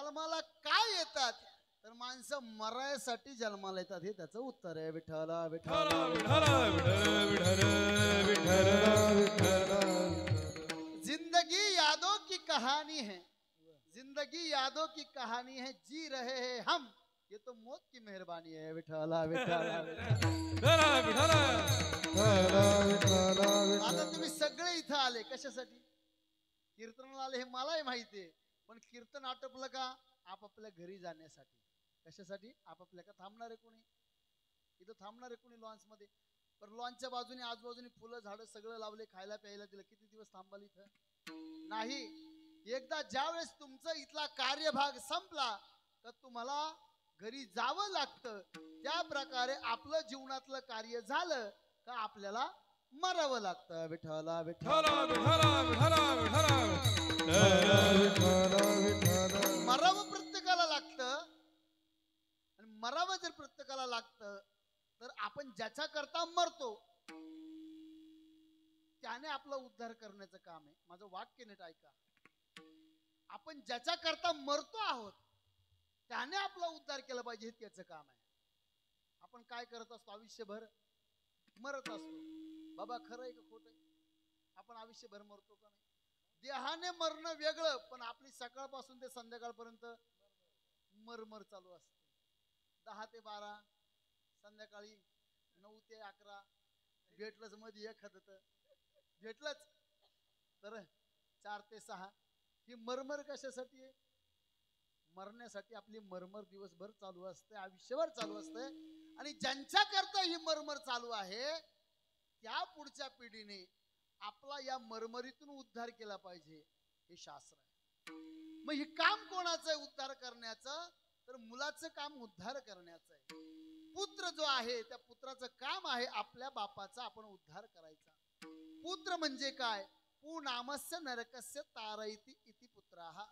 जन्माला काय येतात तर माणसं मरायसाठी जन्माला येतात हे त्याचं उत्तर आहे. विठ्ठला विठ्ठला जिंदगी यादों की कहानी है, जिंदगी यादों की कहानी है, जी रहे हैं हम ये तो मौत की मेहरबानी है. विठ्ठला विठ्ठला आता तुम्ही सगळे इथं आले कशासाठी? कीर्तनाला आले हे मलाही माहिती आहे, पण कीर्तन आटपलं का आपापल्या घरी जाण्यासाठी. कशासाठी? आपापल्या का थांबणार आहे कोणी इथं? थांबणार आहे कोणी लॉन्च मध्ये? पण लॉन्चच्या बाजूने आजूबाजूने फुलं झाडं सगळं लावले, खायला प्यायला दिलं, किती दिवस थांबाल इथं? नाही. एकदा ज्यावेळेस तुमचा इथला कार्यभाग संपला तर तुम्हाला घरी जावं लागतं. त्या प्रकारे आपलं जीवनातलं कार्य झालं का आपल्याला मरावं लागतं. विठ्ठला विठ्ठला मरावं प्रत्येकाला लागतं. आणि मरावं जर प्रत्येकाला लागतं तर आपण ज्याच्या करता मरतो त्याने आपला उद्धार करण्याचं काम आहे. माझं वाक्य नीट ऐका. आपण ज्याच्या करता मरतो आहोत त्याने आपला उद्धार केला पाहिजे, हे त्याचं काम आहे. आपण काय करत असतो? आयुष्यभर मरत असतो. बाबा खरं आहे का खोटं आहे? आपण आयुष्यभर मरतो का नाही? देहाने मरणं वेगळं, पण आपली सकाळपासून ते संध्याकाळपर्यंत मरमर चालू असते. 10 ते 12, संध्याकाळी 9 ते 11, भेटलंच मध्ये एखादं तर भेटलंच तर 4 ते 6. ही मरमर कशासाठी आहे? मरण्यासाठी. आपली मरमर दिवसभर चालू असते, आयुष्यभर चालू असते. आणि ज्यांच्या करता ही मरमर चालू आहे त्या पुढच्या पिढीने आपला या मरमरीतून उद्धार केला पाहिजे, हे शास्त्र आहे. मग हे काम कोणाचं आहे उद्धार करण्याचं? तर मुलाचं काम उद्धार करण्याचं आहे. पुत्र जो आहे त्या पुत्राचं काम आहे आपल्या बापाचा आपण उद्धार करायचा. पुत्र म्हणजे काय? पुनामस्य नरकस्य तारयति इति पुत्रः.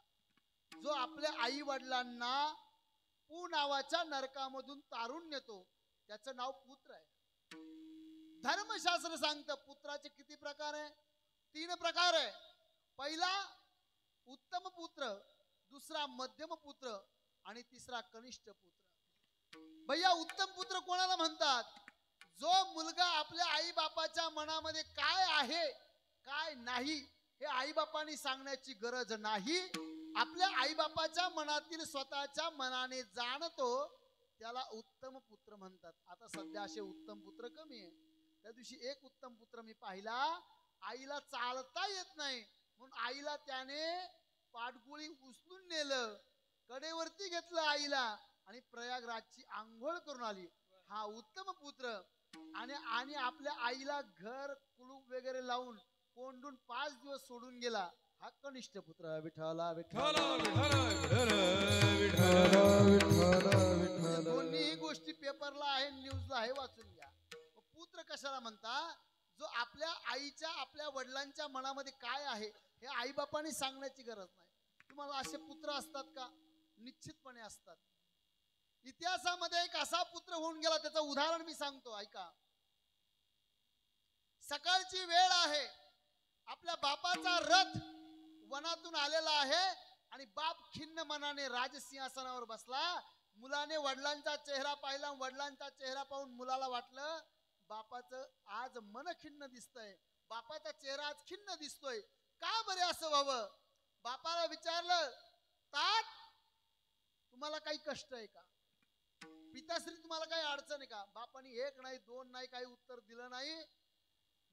जो आपल्या आई वडिलांना पू नावाच्या नरकामधून तारून नेतो त्याचं नाव पुत्र आहे. धर्मशास्त्र सांगतं पुत्राचे किती प्रकार आहे? 3 प्रकार आहे. पहिला उत्तम पुत्र, दुसरा मध्यम पुत्र आणि तिसरा कनिष्ठ पुत्र. भैया उत्तम पुत्र कोणाला म्हणतात? जो मुलगा आपल्या आई बापाच्या मनामध्ये काय आहे काय नाही हे आई बापांनी सांगण्याची गरज नाही, आपल्या आई बापाच्या मनातील स्वतःच्या मनाने जाणतो, त्याला उत्तम पुत्र म्हणतात. आता सध्या असे उत्तम पुत्र कमी आहे. त्या दिवशी एक उत्तम पुत्र मी पाहिला, आईला चालता येत नाही म्हणून आईला त्याने पाठगुळी उचलून नेलं, कडेवरती घेतलं आईला आणि प्रयागराजची आंघोळ करून आली. हा उत्तम पुत्र. आणि आपल्या आईला घर कुलूप वगैरे लावून कोंडून 5 दिवस सोडून गेला, हा कनिष्ठ पुत्र. विठ्ठला विठ्ठला दोन्ही गोष्टी पेपरला आहे, न्यूजला आहे, वाचून घ्या. पुत्र कशाला म्हणता? जो आपल्या आईच्या आपल्या वडिलांच्या मनामध्ये काय आहे हे आई बापांनी सांगण्याची गरज नाही. तुम्हाला असे पुत्र असतात का? निश्चितपणे असतात. इतिहासामध्ये एक असा पुत्र होऊन गेला, त्याचं उदाहरण मी सांगतो ऐका. सकाळची वेळ आहे, आपल्या बापाचा रथ वनातून आलेला आहे आणि बाप खिन्न मनाने राजसिंहासनावर बसला. मुलाने वडिलांचा चेहरा पाहिला, वडिलांचा चेहरा पाहून मुलाला वाटलं बापाचं आज मन खिन्न दिसतंय, बापाचा चेहरा आज खिन्न दिसतोय, का बरे असं व्हावं? बापाला विचारलं, तात तुम्हाला काही कष्ट आहे का? पिताश्री तुम्हाला काही अडचण आहे का? बापाने 1 नाही 2 नाही काही उत्तर दिलं नाही.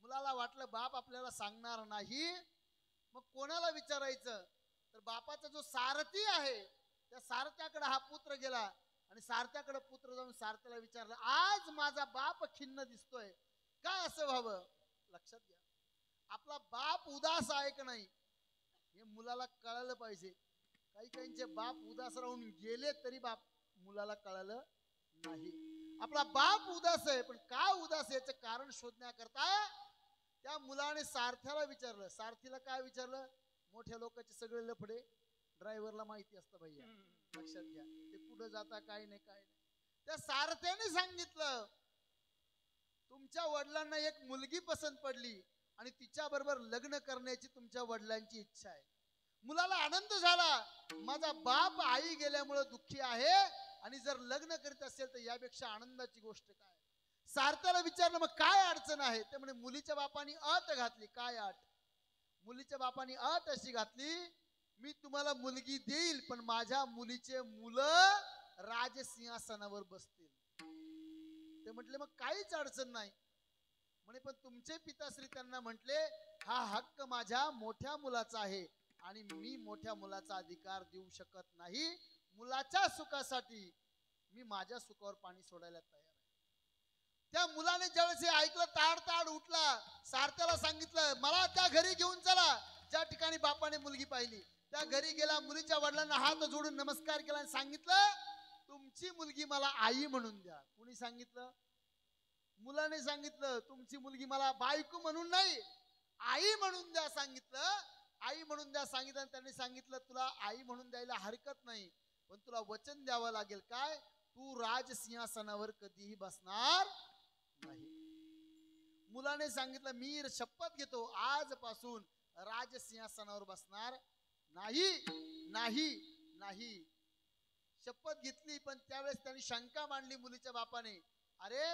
मुलाला वाटलं बाप आपल्याला सांगणार नाही, मग कोणाला विचारायचं? तर बापाचा जो सारथी आहे त्या सारथ्याकडे हा पुत्र गेला आणि सारथ्याकडे पुत्र जाऊन सारथ्याला विचारलं, आज माझा बाप खिन्न दिसतोय, काय असं व्हावं? लक्षात घ्या, आपला बाप उदास आहे का नाही हे मुलाला कळलं पाहिजे. काही काहींचे बाप उदास राहून गेले तरी बाप मुलाला कळलं नाही. आपला बाप उदास आहे, पण का उदास याचं कारण शोधण्याकरता त्या मुलाने सारथ्याला विचारलं. सारथीला काय विचारलं? मोठ्या लोकांचे सगळे लफडे ड्रायव्हरला माहिती असतं भैया, लक्षात घ्या. ते कुठं जाता काय नाही काय नाही. त्या सारथ्याने सांगितलं, तुमच्या वडिलांना एक मुलगी पसंत पडली आणि तिच्या बरोबर लग्न करण्याची तुमच्या वडिलांची इच्छा आहे. मुलाला आनंद झाला, माझा बाप आई गेल्यामुळे दुःखी आहे, आणि जर लग्न करीत असेल तर यापेक्षा आनंदाची गोष्ट काय. सारथ्याला विचारलं मग काय अडचण आहे. ते म्हणे मुलीच्या बापानी अट घातली. काय अट. मुलीच्या बापानी अट अशी घातली, मी तुम्हाला मुलगी देईल पण माझ्या मुलीचे मुलं राजसिंहासनावर बसतील. ते म्हटले मग काहीच अडचण नाही. म्हणे पण तुमचे पिताश्री त्यांना म्हटले हा हक्क माझ्या मोठ्या मुलाचा आहे आणि मी मोठ्या मुलाचा अधिकार देऊ शकत नाही. मुलाच्या सुखासाठी मी माझ्या सुखावर पाणी सोडायला तयार आहे. त्या मुलाने ज्यावेळेस हे ऐकलं ताड ताड उठला. सारथ्याला सांगितलं मला त्या घरी घेऊन चला ज्या ठिकाणी बापाने मुलगी पाहिली. त्या घरी गेला. मुलीच्या वडिलांना हात जोडून नमस्कार केला आणि सांगितलं तुमची मुलगी मला आई म्हणून द्या. कुणी सांगितलं. मुलाने सांगितलं तुमची मुलगी मला बायको म्हणून नाही आई म्हणून द्या सांगितलं. आई म्हणून द्या सांगितलं. त्यांनी सांगितलं तुला आई म्हणून द्यायला हरकत नाही पण तुला वचन द्यावं लागेल. काय. तू राजसिंहासनावर कधीही बसणार नाही. मुलाने सांगितलं मी शपथ घेतो आजपासून राजसिंहासनावर बसणार नाही नाही नाही. शपथ घेतली. पण त्यावेळेस त्यांनी शंका मांडली मुलीच्या बापाने. अरे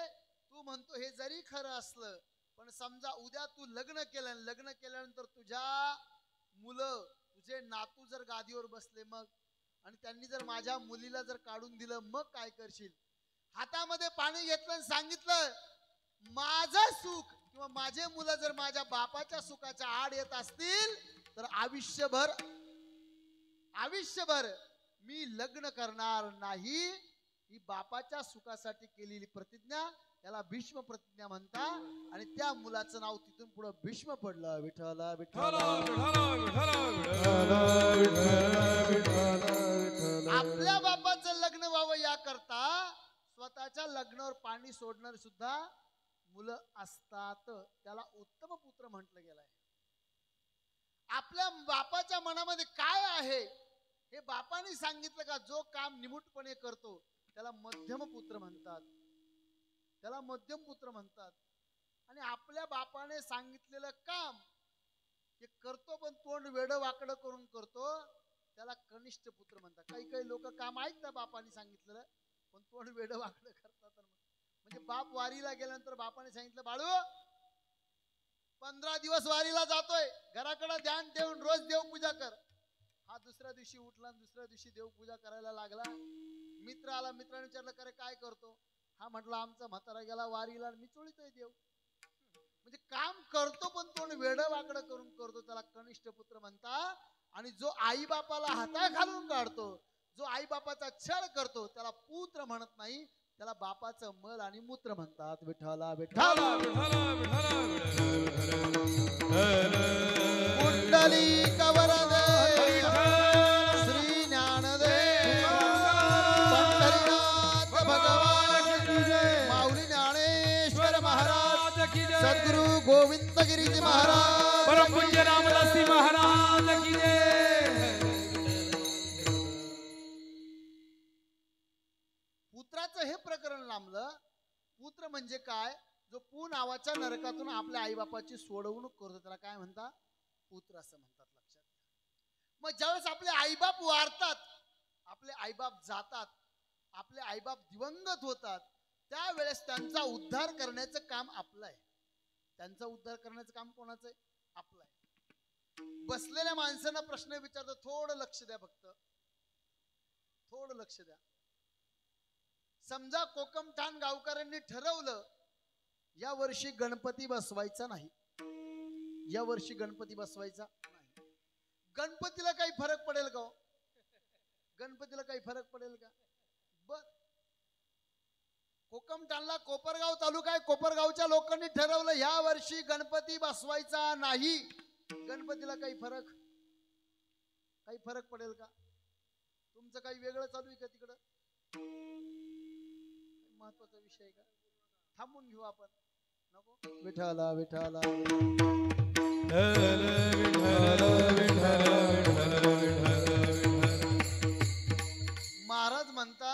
तू म्हणतो हे जरी खरं असलं पण समजा उद्या तू लग्न केलं, लग्न केल्यानंतर तुझ्या मुलं तुझे नातू जर गादीवर बसले मग, आणि त्यांनी जर माझ्या मुलीला जर काढून दिलं मग काय करशील. हातामध्ये पाणी घेतलं आणि सांगितलं माझं सुख किंवा माझे मुलं जर माझ्या बापाच्या सुखाच्या आड येत असतील तर आयुष्यभर मी लग्न करणार नाही. ही बापाच्या सुखासाठी केलेली प्रतिज्ञा त्याला भीष्म प्रतिज्ञा म्हणता. आणि त्या मुलाचं नाव तिथून पुढे भीष्म पडलं. विठ्ठल विठ्ठल. आपल्या बापाचं लग्न व्हावं याकरता स्वतःच्या लग्नावर पाणी सोडणार सुद्धा मुलं असतात. त्याला उत्तम पुत्र म्हटलं गेलंय. आपल्या बापाच्या मनामध्ये काय आहे हे बापाने सांगितलं का. जो काम निमूटपणे करतो त्याला मध्यम पुत्र म्हणतात. त्याला मध्यम पुत्र म्हणतात. आणि आपल्या बापाने सांगितलेलं काम हे करतो पण तोंड वेडं वाकडं करून करतो त्याला कनिष्ठ पुत्र म्हणतात. काही काही लोक काम ऐकतात बापाने सांगितलेलं पण तोंड वेडं वाकडं करतात. म्हणजे बाप वारीला गेल्यानंतर बापाने सांगितलं बाळू 15 दिवस वारीला जातोय घराकडे ध्यान ठेवून रोज देवपूजा कर. हा दुसऱ्या दिवशी उठला आणि दुसऱ्या दिवशी देवपूजा करायला लागला. मित्र आला. मित्राने विचारलं करे काय करतो. हा म्हटलं आमचा म्हातारा गेला वारीला मी चोळीतोय देव. म्हणजे काम करतो पण तोंड वेडं वाकडं करून करतो त्याला कनिष्ठ पुत्र म्हणतात. आणि जो आई बापाला हाता घालून काढतो, जो आई बापाचा छळ करतो त्याला पुत्र म्हणत नाही, त्याला बापाचं मल आणि मूत्र म्हणतात. विठ्ठला विठ्ठला कुंडली कवरदे श्री ज्ञानदेव पंढरीनाथ भगवान माऊली ज्ञानेश्वर महाराज सद्गुरु गोविंद गिरीजी महाराज परमपूज्य रामदासी महाराज की जय. पुत्राचं हे प्रकरण लांबलं. पुत्र म्हणजे काय. जो पू नावाच्या नरकातून आपल्या आईबापाची सोडवणूक करतो त्याला काय म्हणतात पुत्र असं म्हणतात. लक्षात घ्या. मग ज्यावेळेस आपले आईबाप वारतात, आपले आईबाप जातात, आपले आईबाप दिवंगत होतात, त्यावेळेस त्यांचा उद्धार करण्याचं काम आपलं आहे. त्यांचा उद्धार करण्याचं काम कोणाचं आहे आपलं आहे. बसलेल्या माणसांना प्रश्न विचारतो थोडं लक्ष द्या. फक्त थोडं लक्ष द्या. समजा कोकमठाण गावकऱ्यांनी ठरवलं या वर्षी गणपती बसवायचा नाही, या वर्षी गणपती बसवायचा नाही. गणपतीला काही फरक पडेल का. गणपतीला काही फरक पडेल का. बर कोकमठाणला कोपरगाव तालुका आहे. कोपरगावच्या लोकांनी ठरवलं या वर्षी गणपती बसवायचा नाही. गणपतीला काही फरक पडेल का. तुमचं काही वेगळं चालू आहे का तिकडं. महत्वाचा विषय का. थांबून घेऊ आपण. नको. विठाला विठाला महाराज म्हणता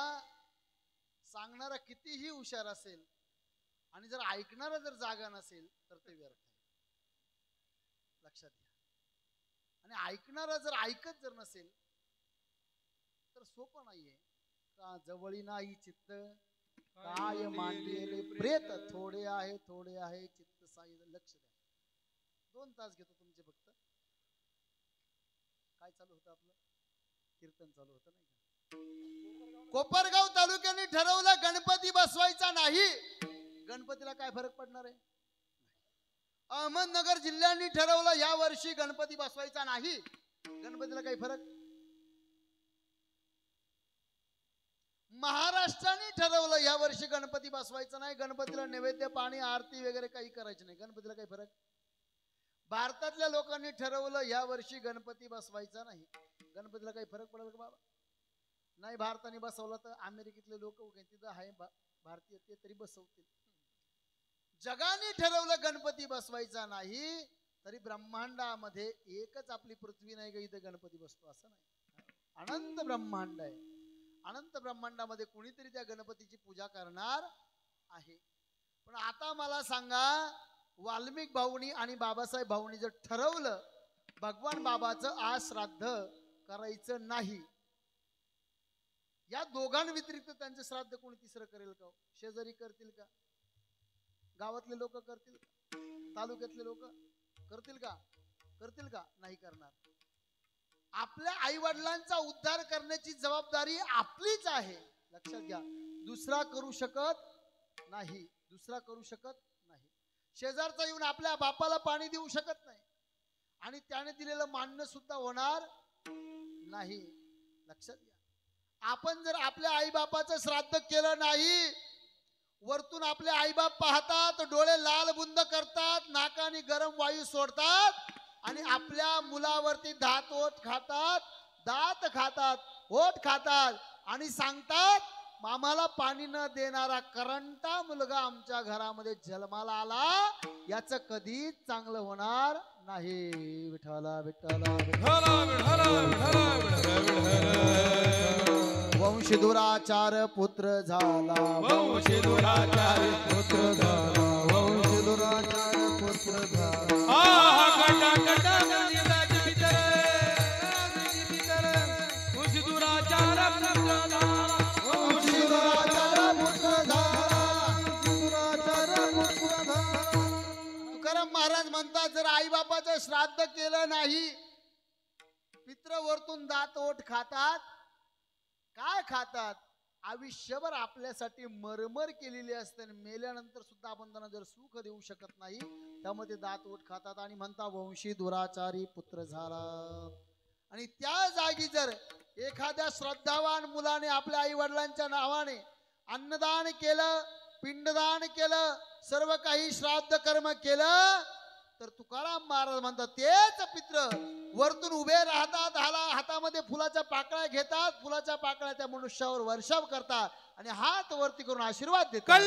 सांगणारा कितीही हुशार असेल आणि जर ऐकणारा जर जागा नसेल तर ते व्यर्थ आहे. लक्षात घ्या. आणि ऐकणारा जर ऐकत जर नसेल तर सोपं नाहीये का जवळी नाही चित्त काय मांडलेले प्रेत थोडे आहे चित्त साई लक्ष द्या 2 तास घेतो तुमचे फक्त काय चालू होतं आपलं कीर्तन चालू होतं नाही का कोपरगाव तालुक्याने ठरवलं गणपती बसवायचा नाही गणपतीला काय फरक पडणार आहे अहमदनगर जिल्ह्याने ठरवलं या वर्षी गणपती बसवायचा नाही गणपतीला काही फरक महाराष्ट्राने ठरवलं या वर्षी गणपती बसवायचा नाही गणपतीला नैवेद्य पाणी आरती वगैरे काही करायची नाही गणपतीला काही फरक भारतातल्या लोकांनी ठरवलं या वर्षी गणपती बसवायचा नाही गणपतीला काही फरक पडेल का बाबा नाही भारताने बसवलं तर अमेरिकेतले लोक तिथं आहे भारतीय ते तरी बसवतील जगाने ठरवलं गणपती बसवायचा नाही तरी ब्रह्मांडामध्ये एकच आपली पृथ्वी नाही का इथे गणपती बसतो असं नाही अनंत ब्रह्मांड आहे अनंत ब्रह्मांडामध्ये कुणीतरी त्या गणपतीची पूजा करणार आहे पण आता मला सांगा वाल्मिक भाऊनी आणि बाबासाहेब भाऊनी जर ठरवलं भगवान बाबाचं आज श्राद्ध करायचं नाही या दोघांव्यतिरिक्त त्यांचं श्राद्ध कोणी तिसरं करेल का शेजारी करतील का गावातले लोक करतील का तालुक्यातले लोक करतील का नाही करणार आपल्या आई वडिलांचा उद्धार करण्याची जबाबदारी आपलीच आहे लक्षात घ्या दुसरा करू शकत नाही शेजारचा येऊन आपल्या बापाला पाणी देऊ शकत नाही आणि त्याने दिलेलं मान्य सुद्धा होणार नाही लक्षात घ्या आपण जर आपल्या आई बापाचं श्राद्ध केलं नाही वरतून आपले आईबाप पाहतात डोळे लाल बुंद करतात नाकाने गरम वायू सोडतात आणि आपल्या मुलावरती दात खातात ओठ खातात आणि सांगतात मामाला पाणी न देणारा करंटा मुलगा आमच्या घरामध्ये जन्माला आला याचं कधीच चांगलं होणार नाही विठ्ठला वंश दुराचार पुत्र झाला वंश दुराचार पुत्र झाला महाराज म्हणतात जर आई बापाचं श्राद्ध केलं नाही पित्र वरतून दात ओठ खातात काय खातात आयुष्यभर आपल्यासाठी मरमर केलेली असते मेल्यानंतर सुद्धा आपण त्यांना जर सुख देऊ शकत नाही त्यामध्ये दात ओठ खातात आणि म्हणता वंशी दुराचारी पुत्र झाला आणि त्या जागी जर एखाद्या श्रद्धावान मुलाने आपल्या आई वडिलांच्या नावाने अन्नदान केलं पिंडदान केलं सर्व काही श्राद्ध कर्म केलं तर तुकाराम महाराज म्हणतात तेच पित्र वरतून उभे राहतात हातामध्ये फुलाच्या पाकळ्या घेतात फुलाच्या पाकळ्या त्या मनुष्यावर वर्षाव करतात आणि हात वरती करून आशीर्वाद देतात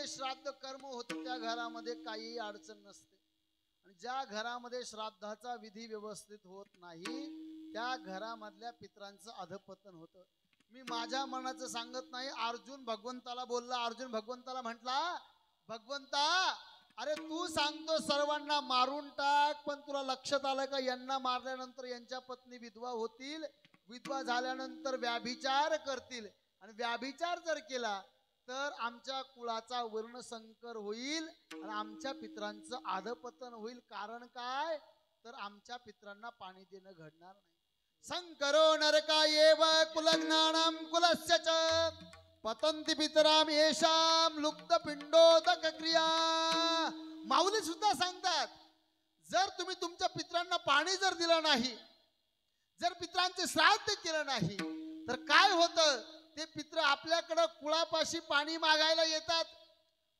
श्राद्ध कर्म होत त्या घरामध्ये काही अडचण नसते आणि ज्या घरामध्ये श्राद्धाचा विधी व्यवस्थित होत नाही त्या घरामधल्या पितरांचं अधपतन होतं मी माझ्या मनाचं सांगत नाही अर्जुन भगवंताला बोलला अर्जुन भगवंताला म्हटला भगवंता अरे तू सांगतो सर्वांना मारून टाक पण तुला लक्षात आलं का यांना मारल्यानंतर यांच्या पत्नी विधवा होतील विधवा झाल्यानंतर व्याभिचार करतील आणि व्याभिचार जर केला तर आमच्या कुळाचा वर्णसंकर होईल आणि आमच्या पितरांचं अधपतन होईल कारण काय तर आमच्या पितरांना पाणी देणं घडणार नाही संकरो नरकायेव कुलज्ञानम कुलस्य च पतंती पितराम येषाम लुप्त पिंडोदक क्रिया माऊली सुद्धा सांगतात, जर तुम्ही तुमच्या पित्रांना पाणी जर दिलं नाही, जर पित्रांचे श्राद्ध केलं नाही, तर काय होतं, ते पित्र आपल्याकडं कुळापाशी पाणी मागायला येतात.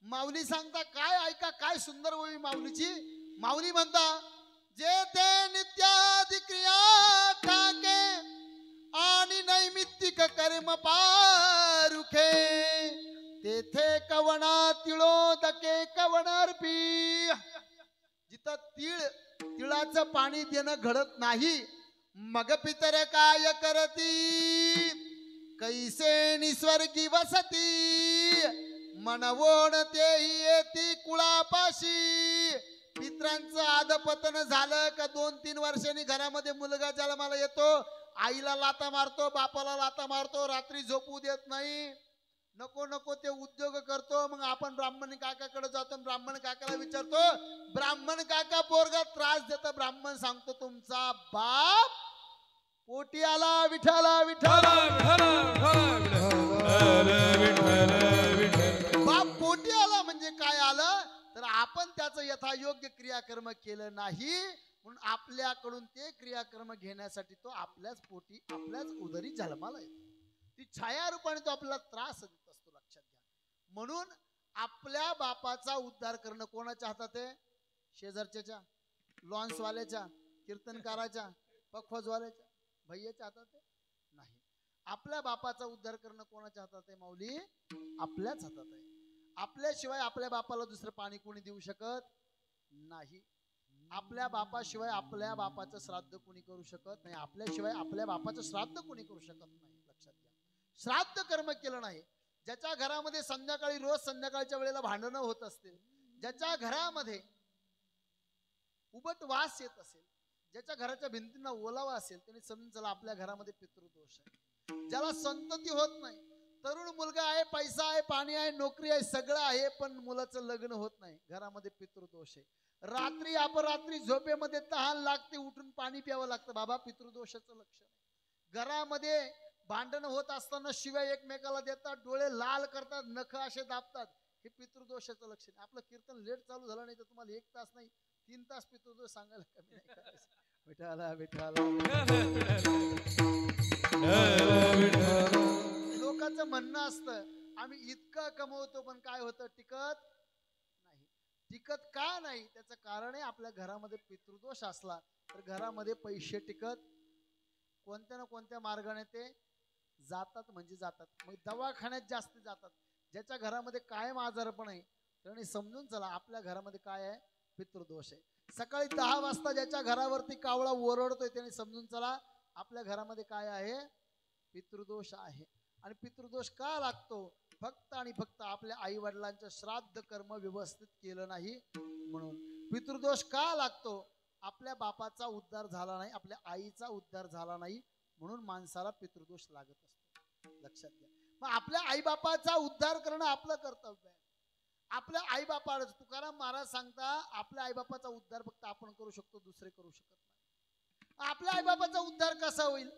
माऊली सांगता, काय ऐका, काय सुंदर ओवी माऊलीची. माऊली म्हणता, जे ते नित्यादी क्रिया ठाके आणि नैमित्तिक कर्म पारुखे, तेथे कवना तिळोदके कवनार्पी. जिथं तिळाचं पाणी देणं घडत नाही, मग पितर काय करती, कैसे निस्वर्गी वसती, मनवोण तेही येती कुळापाशी. पित्रांचं आदपतन झालं का 2-3 वर्षांनी घरामध्ये मुलगा जन्माला येतो, आईला लाता मारतो, बापाला लाता मारतो, रात्री झोपू देत नाही, नको नको ते उद्योग करतो. मग आपण ब्राह्मण काकाकडे जातो, ब्राह्मण काकाला विचारतो, ब्राह्मण काका पोरगा त्रास देतो. ब्राह्मण सांगतो, तुमचा बाप पोटी आला विठाला विठाला. बाप पोटी आला म्हणजे काय आलं, तर आपण त्याचं यथायोग्य क्रियाकर्म केलं नाही, म्हणून आपल्याकडून ते क्रियाकर्म घेण्यासाठी तो आपल्याच पोटी आपल्याच उदरी जन्माला येतो. ती छाया रूपाने तो आपल्याला त्रास देत असतो, लक्षात घ्या. म्हणून आपल्या बापाचा उद्धार करणं कोणाच्या हातात आहे? शेजारच्या, लॉन्सवाल्याच्या, कीर्तनकाराच्या, पखवाजवाल्याच्या, भैयाच्या हातात आहे? नाही. आपल्या बापाचा उद्धार करणं कोणाच्या हातात आहे माऊली? आपल्याच हातात आहे. आपल्याशिवाय आपल्या बापाला दुसरं पाणी कोणी देऊ शकत नाही. आपल्या बापाशिवाय आपल्या बापाचं श्राद्ध कोणी करू शकत नाही. आपल्याशिवाय आपल्या बापाचं श्राद्ध कोणी करू शकत नाही, लक्षात घ्या. श्राद्ध कर्म केलं नाही, ज्याच्या घरामध्ये संध्याकाळी रोज संध्याकाळच्या वेळेला भांडणं होत असतील, ज्याच्या घरामध्ये उबट वास येत असेल, ज्याच्या घराच्या भिंतींना ओलावा असेल, त्यांनी समजून चला आपल्या घरामध्ये पितृदोष आहे. ज्याला संतती होत नाही, तरुण मुलगा आहे, पैसा आहे, पाणी आहे, नोकरी आहे, सगळं आहे, पण मुलाचं लग्न होत नाही, घरामध्ये पितृदोष आहे. रात्री अपरात्री झोपेमध्ये तहान लागते, उठून पाणी प्यावं लागतं, बाबा पितृदोषाचं लक्षण. घरामध्ये भांडण होत असताना शिवाय एकमेकाला देतात, डोळे लाल करतात, नख असे दाबतात, हे पितृदोषाचं लक्षण. आपलं कीर्तन लेट चालू झालं नाही तर तुम्हाला 1 तास नाही 3 तास पितृदोष सांगायला कमी नाही करायचं. विठाला विठाला. लोकांचं म्हणणं असतं, आम्ही इतकं कमवतो पण काय होतं, टिकत नाही. टिकत का नाही, त्याचं कारण आहे आपल्या घरामध्ये पितृदोष असला तर घरामध्ये पैसे टिकत कोणत्या ना कोणत्या मार्गाने ते जातात, म्हणजे जातात. मग दवाखान्यात जास्त जातात. ज्याच्या घरामध्ये कायम आजारपण आहे त्याने समजून चला आपल्या घरामध्ये काय आहे, पितृदोष आहे. सकाळी 10 वाजता ज्याच्या घरावरती कावळा ओरडतोय त्याने समजून चला आपल्या घरामध्ये काय आहे, पितृदोष आहे. आणि पितृदोष का लागतो, फक्त आणि फक्त आपल्या आई वडिलांचं श्राद्ध कर्म व्यवस्थित केलं नाही म्हणून. पितृदोष का लागतो, आपल्या बापाचा उद्धार झाला नाही, आपल्या आईचा उद्धार झाला नाही म्हणून माणसाला पितृदोष लागत असतो, लक्षात घ्या. मग आपल्या आईबापाचा उद्धार करणं आपलं कर्तव्य आहे. आपल्या आईबापाला तुकाराम महाराज सांगता, आपल्या आईबापाचा उद्धार फक्त आपण करू शकतो, दुसरे करू शकत नाही. आपल्या आईबापाचा उद्धार कसा होईल?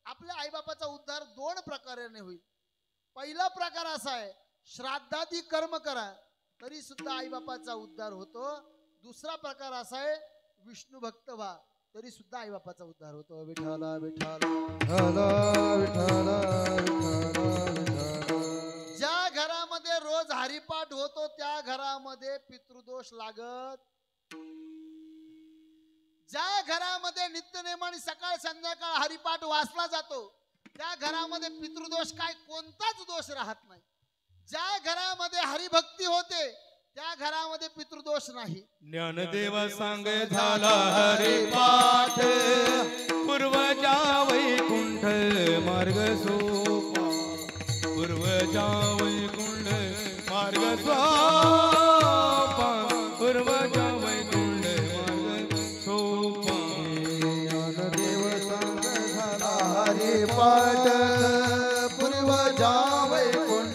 आपल्या आईबापाचा उद्धार 2 प्रकाराने होईल. पहिला प्रकार असा आहे, श्राद्धादी कर्म करा तरी सुद्धा आईबापाचा उद्धार होतो. दुसरा प्रकार असा आहे, विष्णू भक्त व्हा तरी सुद्धा आईबापाचा उद्धार होतो. विठाला विठाला. ज्या घरामध्ये रोज हरिपाठ होतो त्या घरामध्ये पितृदोष लागत. ज्या घरामध्ये नित्यनेमाने सकाळ संध्याकाळ हरिपाठ वाचला जातो त्या घरामध्ये पितृदोष काय कोणताच दोष राहत नाही. ज्या घरामध्ये हरिभक्ती होते त्या घरामध्ये पितृदोष नाही. ज्ञानदेव सांग झाला हरिपाठ, पूर्वजा वैकुंठ मार्ग सोपा, पूर्वजा वैकुंठ मार्ग सोपा, पूर्वजा वैकुंठ मार्ग सोपा. ज्ञानदेव सांग झाला हरिपाठ, पूर्वजा वैकुंठ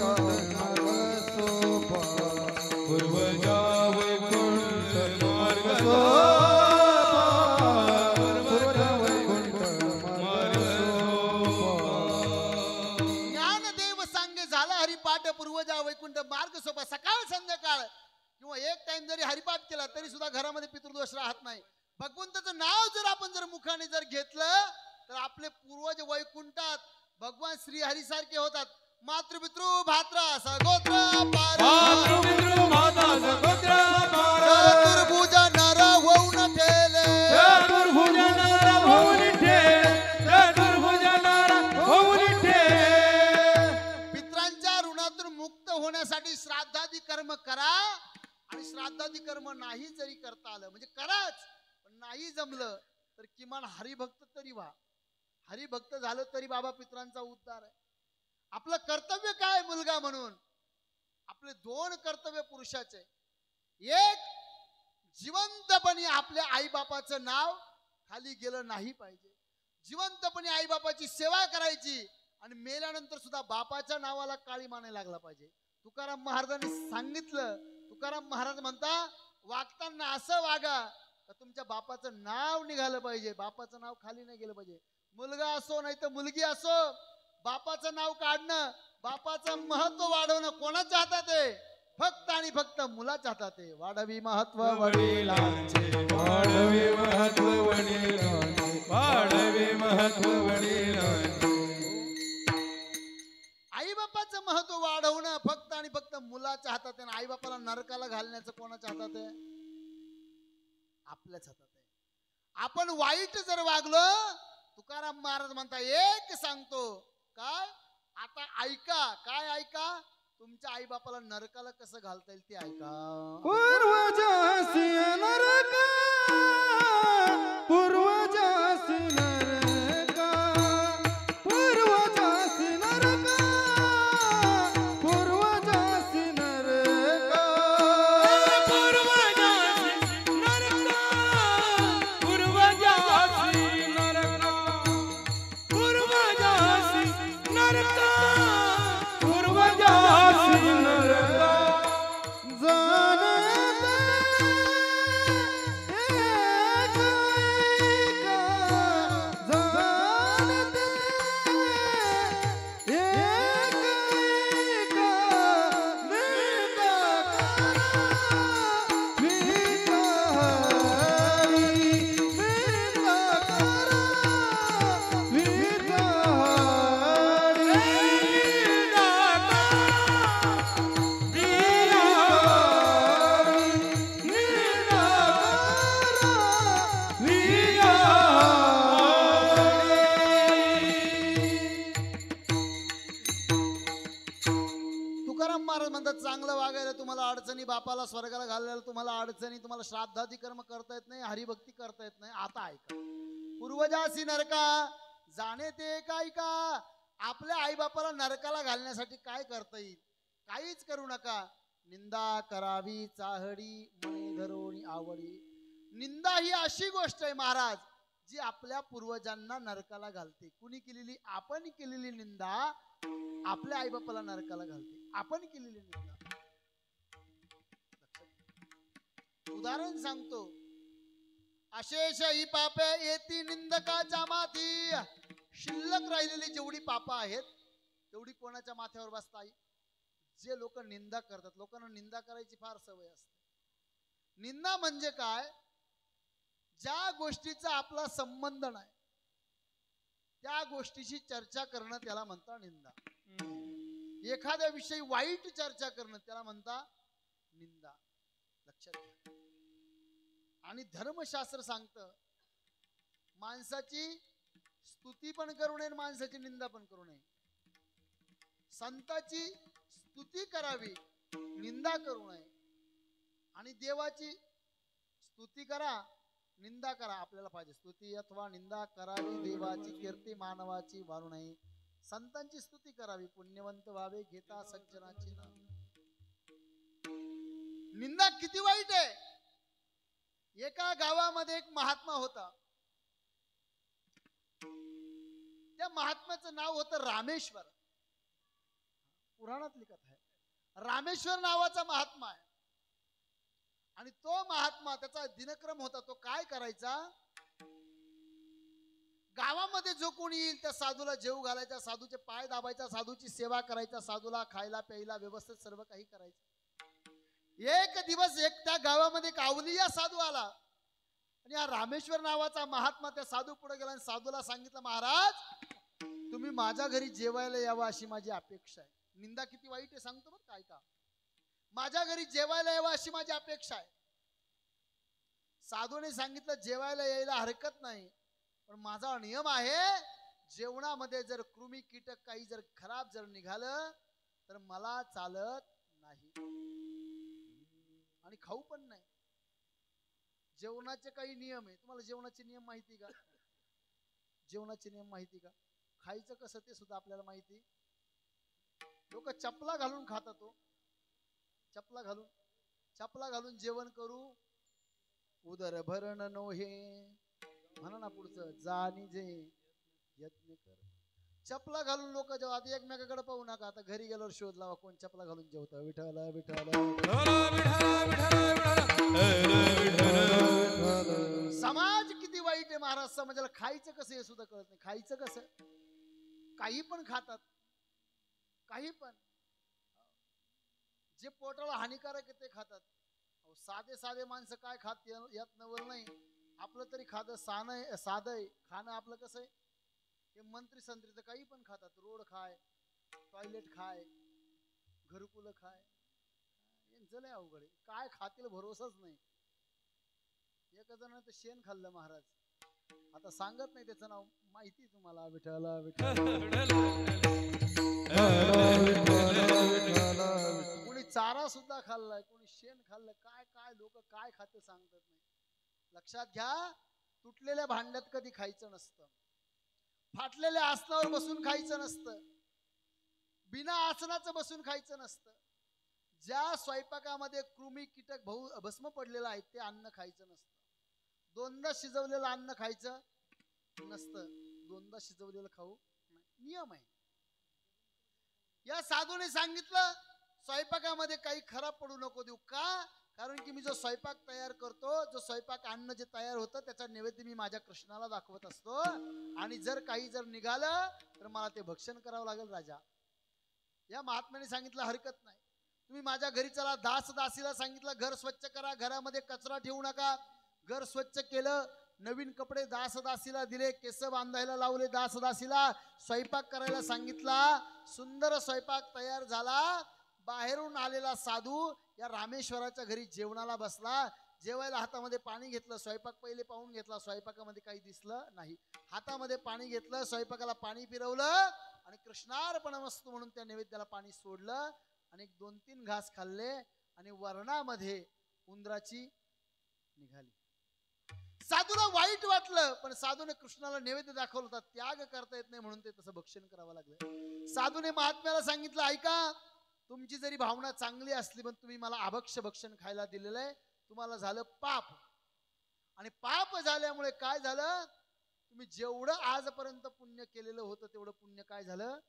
मार्ग सोपा, पूर्वजा वैकुंठ मार्ग पूर्वजा वैकुंठ मार्ग सोपा. ज्ञानदेव सांगे झाला हरिपाठ, पूर्वजा वैकुंठ मार्ग सोपा. सकाळ संध्याकाळ हरिपाठ केला तरी सुद्धा घरामध्ये पितृदोष राहत नाही. भगवंताचं नाव जर आपण जर मुखाने जर घेतलं तर आपले पूर्वज वैकुंठात भगवान श्री हरी सारखे होतात. मातृपितृ भात्रा सगोत्र मातृपितृ माता सगोत्र चतुर्भुज नर होऊन ठेले चतुर्भुज नर होऊन ठेले चतुर्भुज नर होऊन ठेले. पित्रांच्या ऋणातून मुक्त होण्यासाठी श्राद्धादी कर्म करा आणि श्राद्धादी कर्म नाही जरी करता आलं म्हणजे कराच पण नाही जमलं तर किमान हरिभक्त तरी व्हा. हरिभक्त झालं तरी बाबा पित्रांचा उद्धार आहे. आपलं कर्तव्य काय मुलगा म्हणून आपले दोन कर्तव्य पुरुषाचे. एक जिवंतपणे आपल्या आईबापाचं नाव खाली गेलं नाही पाहिजे. जिवंतपणे आईबापाची सेवा करायची आणि मेल्यानंतर सुद्धा बापाच्या नावाला काळी माने लागला पाहिजे. तुकाराम महाराजांनी सांगितलं. तुकाराम महाराज म्हणता वागताना असं वागा का तुमच्या बापाचं नाव निघालं पाहिजे. बापाचं नाव खाली नाही गेलं पाहिजे. मुलगा असो नाही तर मुलगी असो बापाचं नाव काढणं बापाचं महत्व वाढवणं कोणाच्या हातात आहे. फक्त आणि फक्त मुलाच्या हातात आहे. वाढवी महत्व वडिलांचे वाढवे महत्व वडिलांचे वाढवे महत्व वडिलांचे. आई बापाचं महत्व वाढवणं फक्त आणि फक्त मुलाच्या हातात आहे. आई बापाला नरकाला घालण्याचं कोणाच्या हातात आहे. आपल्याच हातात आहे. आपण वाईट जर वागलो तुकाराम महाराज म्हणता एक सांगतो काय आता ऐका. काय ऐका. तुमच्या आई बापाला नरकाला कसं घालता येईल ते ऐका. पूर्वजासी नरका पूर्वजासी नरका पूर्वजासी नरका पूर्वजासी नरका चांगलं वागायला तुम्हाला अडचणी बापाला स्वर्गाला घालायला तुम्हाला अडचणी तुम्हाला श्राद्धादी कर्म करता येत नाही हरिभक्ती करता येत नाही. आता ऐका. पूर्वजासी नरका जाणे ते काय का. आपल्या आई बापाला नरकाला घालण्यासाठी काय करता येईल. काहीच करू नका. निंदा करावी चाहडी मने धरोणी आवडी. निंदा ही अशी गोष्ट आहे महाराज जी आपल्या पूर्वजांना नरकाला घालते. कुणी केलेली. आपण केलेली निंदा आपल्या आई बापाला नरकाला घालते. आपण केलेली निंदा. उदाहरण सांगतो. अशेष ही पापे येती निंदकाच्या माथी. शिल्लक राहिलेली जेवढी पापं आहेत तेवढी कोणाच्या माथ्यावर बसता येईल. जे लोक निंदा करतात. लोकांना निंदा करायची फार सवय असते. निंदा म्हणजे काय. ज्या गोष्टीचा आपला संबंध नाही त्या गोष्टीची चर्चा करणं त्याला म्हणता निंदा. एखाद्या विषयी वाईट चर्चा करणं त्याला म्हणता निंदा. लक्षात घ्या. आणि धर्मशास्त्र सांगतं माणसाची स्तुती पण करू नये माणसाची निंदा पण करू नये. संताची स्तुती करावी निंदा करू नये. आणि देवाची स्तुती करा निंदा करा. आपल्याला पाहिजे स्तुती अथवा निंदा करावी देवाची कीर्ती मानवाची वाढू नये. संतांची स्तुती करावी पुण्यवंत व्हावे घेता सज्जनाची नाव. निंदा किती वाईट आहे. एका गावामध्ये एक महात्मा होता. त्या महात्म्याचं नाव होतं रामेश्वर. पुराणातली कथा आहे. रामेश्वर नावाचा महात्मा आहे. आणि तो महात्मा त्याचा दिनक्रम होता. तो काय करायचा. गावामध्ये जो कोणी येईल त्या साधूला जेव घालायचा साधूचे पाय दाबायचा साधूची सेवा करायचा साधूला खायला प्यायला व्यवस्थित सर्व काही करायचं. एक दिवस एक त्या गावामध्ये एक अवलिया साधू आला आणि हा रामेश्वर नावाचा महात्मा त्या साधू पुढे गेला आणि साधूला सांगितलं, महाराज तुम्ही माझ्या घरी जेवायला यावं अशी माझी अपेक्षा आहे. निंदा किती वाईट आहे सांगतो बरं काय का. माझ्या घरी जेवायला यावं अशी माझी अपेक्षा आहे. साधूने सांगितलं जेवायला यायला हरकत नाही, पण माझा नियम आहे जेवणामध्ये जर कृमी कीटक काही जर खराब जर निघालं तर मला चालत नाही आणि खाऊ पण नाही. जेवणाचे काही नियम आहे. तुम्हाला जेवणाचे नियम माहिती का? जेवणाचे नियम माहिती का? खायचं कसं ते सुद्धा आपल्याला माहिती. लोक चपला घालून खातात. तो चपला घालून जेवण करू उदर भरण नोहे म्हणा ना पुढचं जाणी जे यत्न कर. चपला घालून लोक जेव्हा आधी एकमेकाकडे पाहू नका. आता घरी गेल्यावर शोध लावा कोण चपला घालून जेवतं. विठ्ठल विठ्ठल समाज किती वाईट आहे. महाराज समाजाला खायचं कसं हे सुद्धा कळत नाही. खायचं कसं काही पण खातात. काही पण जे पोटाला हानिकारक आहे ते खातात. साधे साधे माणसं काय खात यात नवल नाही. आपलं तरी खाणं साधं आहे. खाणं आपलं कसं आहे. हे मंत्री संत्री तर काही पण खातात. रोड खाय, टॉयलेट खाय, घरकुल खाय. यांचं लय अवघड आहे. काय खातील भरोसाच नाही. एका जणांना तर शेण खाल्लं महाराज. आता सांगत नाही त्याचं नाव. माहिती तुम्हाला. विठ्ठल कोणी चारा सुद्धा खाल्लाय, कोणी शेण खाल्लं. काय काय लोक काय खाते सांगतात नाही. लक्षात घ्या, तुटलेल्या भांड्यात कधी खायचं नसतं. फाटलेल्या आसनावर बसून खायचं नसतं. बिना आसनाचं बसून खायचं नसतं. ज्या स्वयंपाकामध्ये कृमी कीटक भस्म पडलेलं आहे ते अन्न खायचं नसतं. दोनदा शिजवलेलं अन्न खायचं नसतं. दोनदा शिजवलेलं खाऊ नियम आहे. या साधूने सांगितलं स्वयंपाकामध्ये काही खराब पडू नको देऊ. का? कारण की मी जो स्वयंपाक तयार करतो, जो स्वयंपाक अन्न जे तयार होतं त्याचा नैवेद्य मी माझ्या कृष्णाला दाखवत असतो. आणि जर काही जर निघालं तर मला ते भक्षण करावं लागेल राजा. या महात्म्याने सांगितलं हरकत नाही. तुम्ही माझ्या घरी चला. दास दासीला सांगितलं घर स्वच्छ करा, घरामध्ये कचरा ठेवू नका. घर स्वच्छ केलं. नवीन कपडे दास दासीला दिले. केस बांधायला लावले दास दासीला. स्वयंपाक करायला सांगितला. सुंदर स्वयंपाक तयार झाला. बाहेरून आलेला साधू या रामेश्वराच्या घरी जेवणाला बसला. जेवायला हातामध्ये पाणी घेतलं. स्वयंपाक पहिले पाहून घेतला. स्वयंपाकामध्ये काही दिसलं नाही. हातामध्ये पाणी घेतलं. स्वयंपाकाला पाणी फिरवलं आणि कृष्णार्पणमस्तु म्हणून त्या नैवेद्याला पाणी सोडलं. आणि 2-3 घास खाल्ले आणि वर्णामध्ये उंदराची निघाली. साधूला वाईट वाटलं, पण साधूने कृष्णाला नैवेद्य दाखवला होता. त्याग करता येत नाही म्हणून ते तसं भक्षण करावं लागलं. साधूने महात्म्याला सांगितलं ऐका, तुमची जरी भावना चांगली असली पण तुम्ही मला अभक्ष भक्षण खायला दिलेलं आहे. तुम्हाला झालं पाप. आणि पाप झाल्यामुळे काय झालं, तुम्ही जेवढं आजपर्यंत पुण्य केलेलं होतं तेवढं पुण्य काय झालं,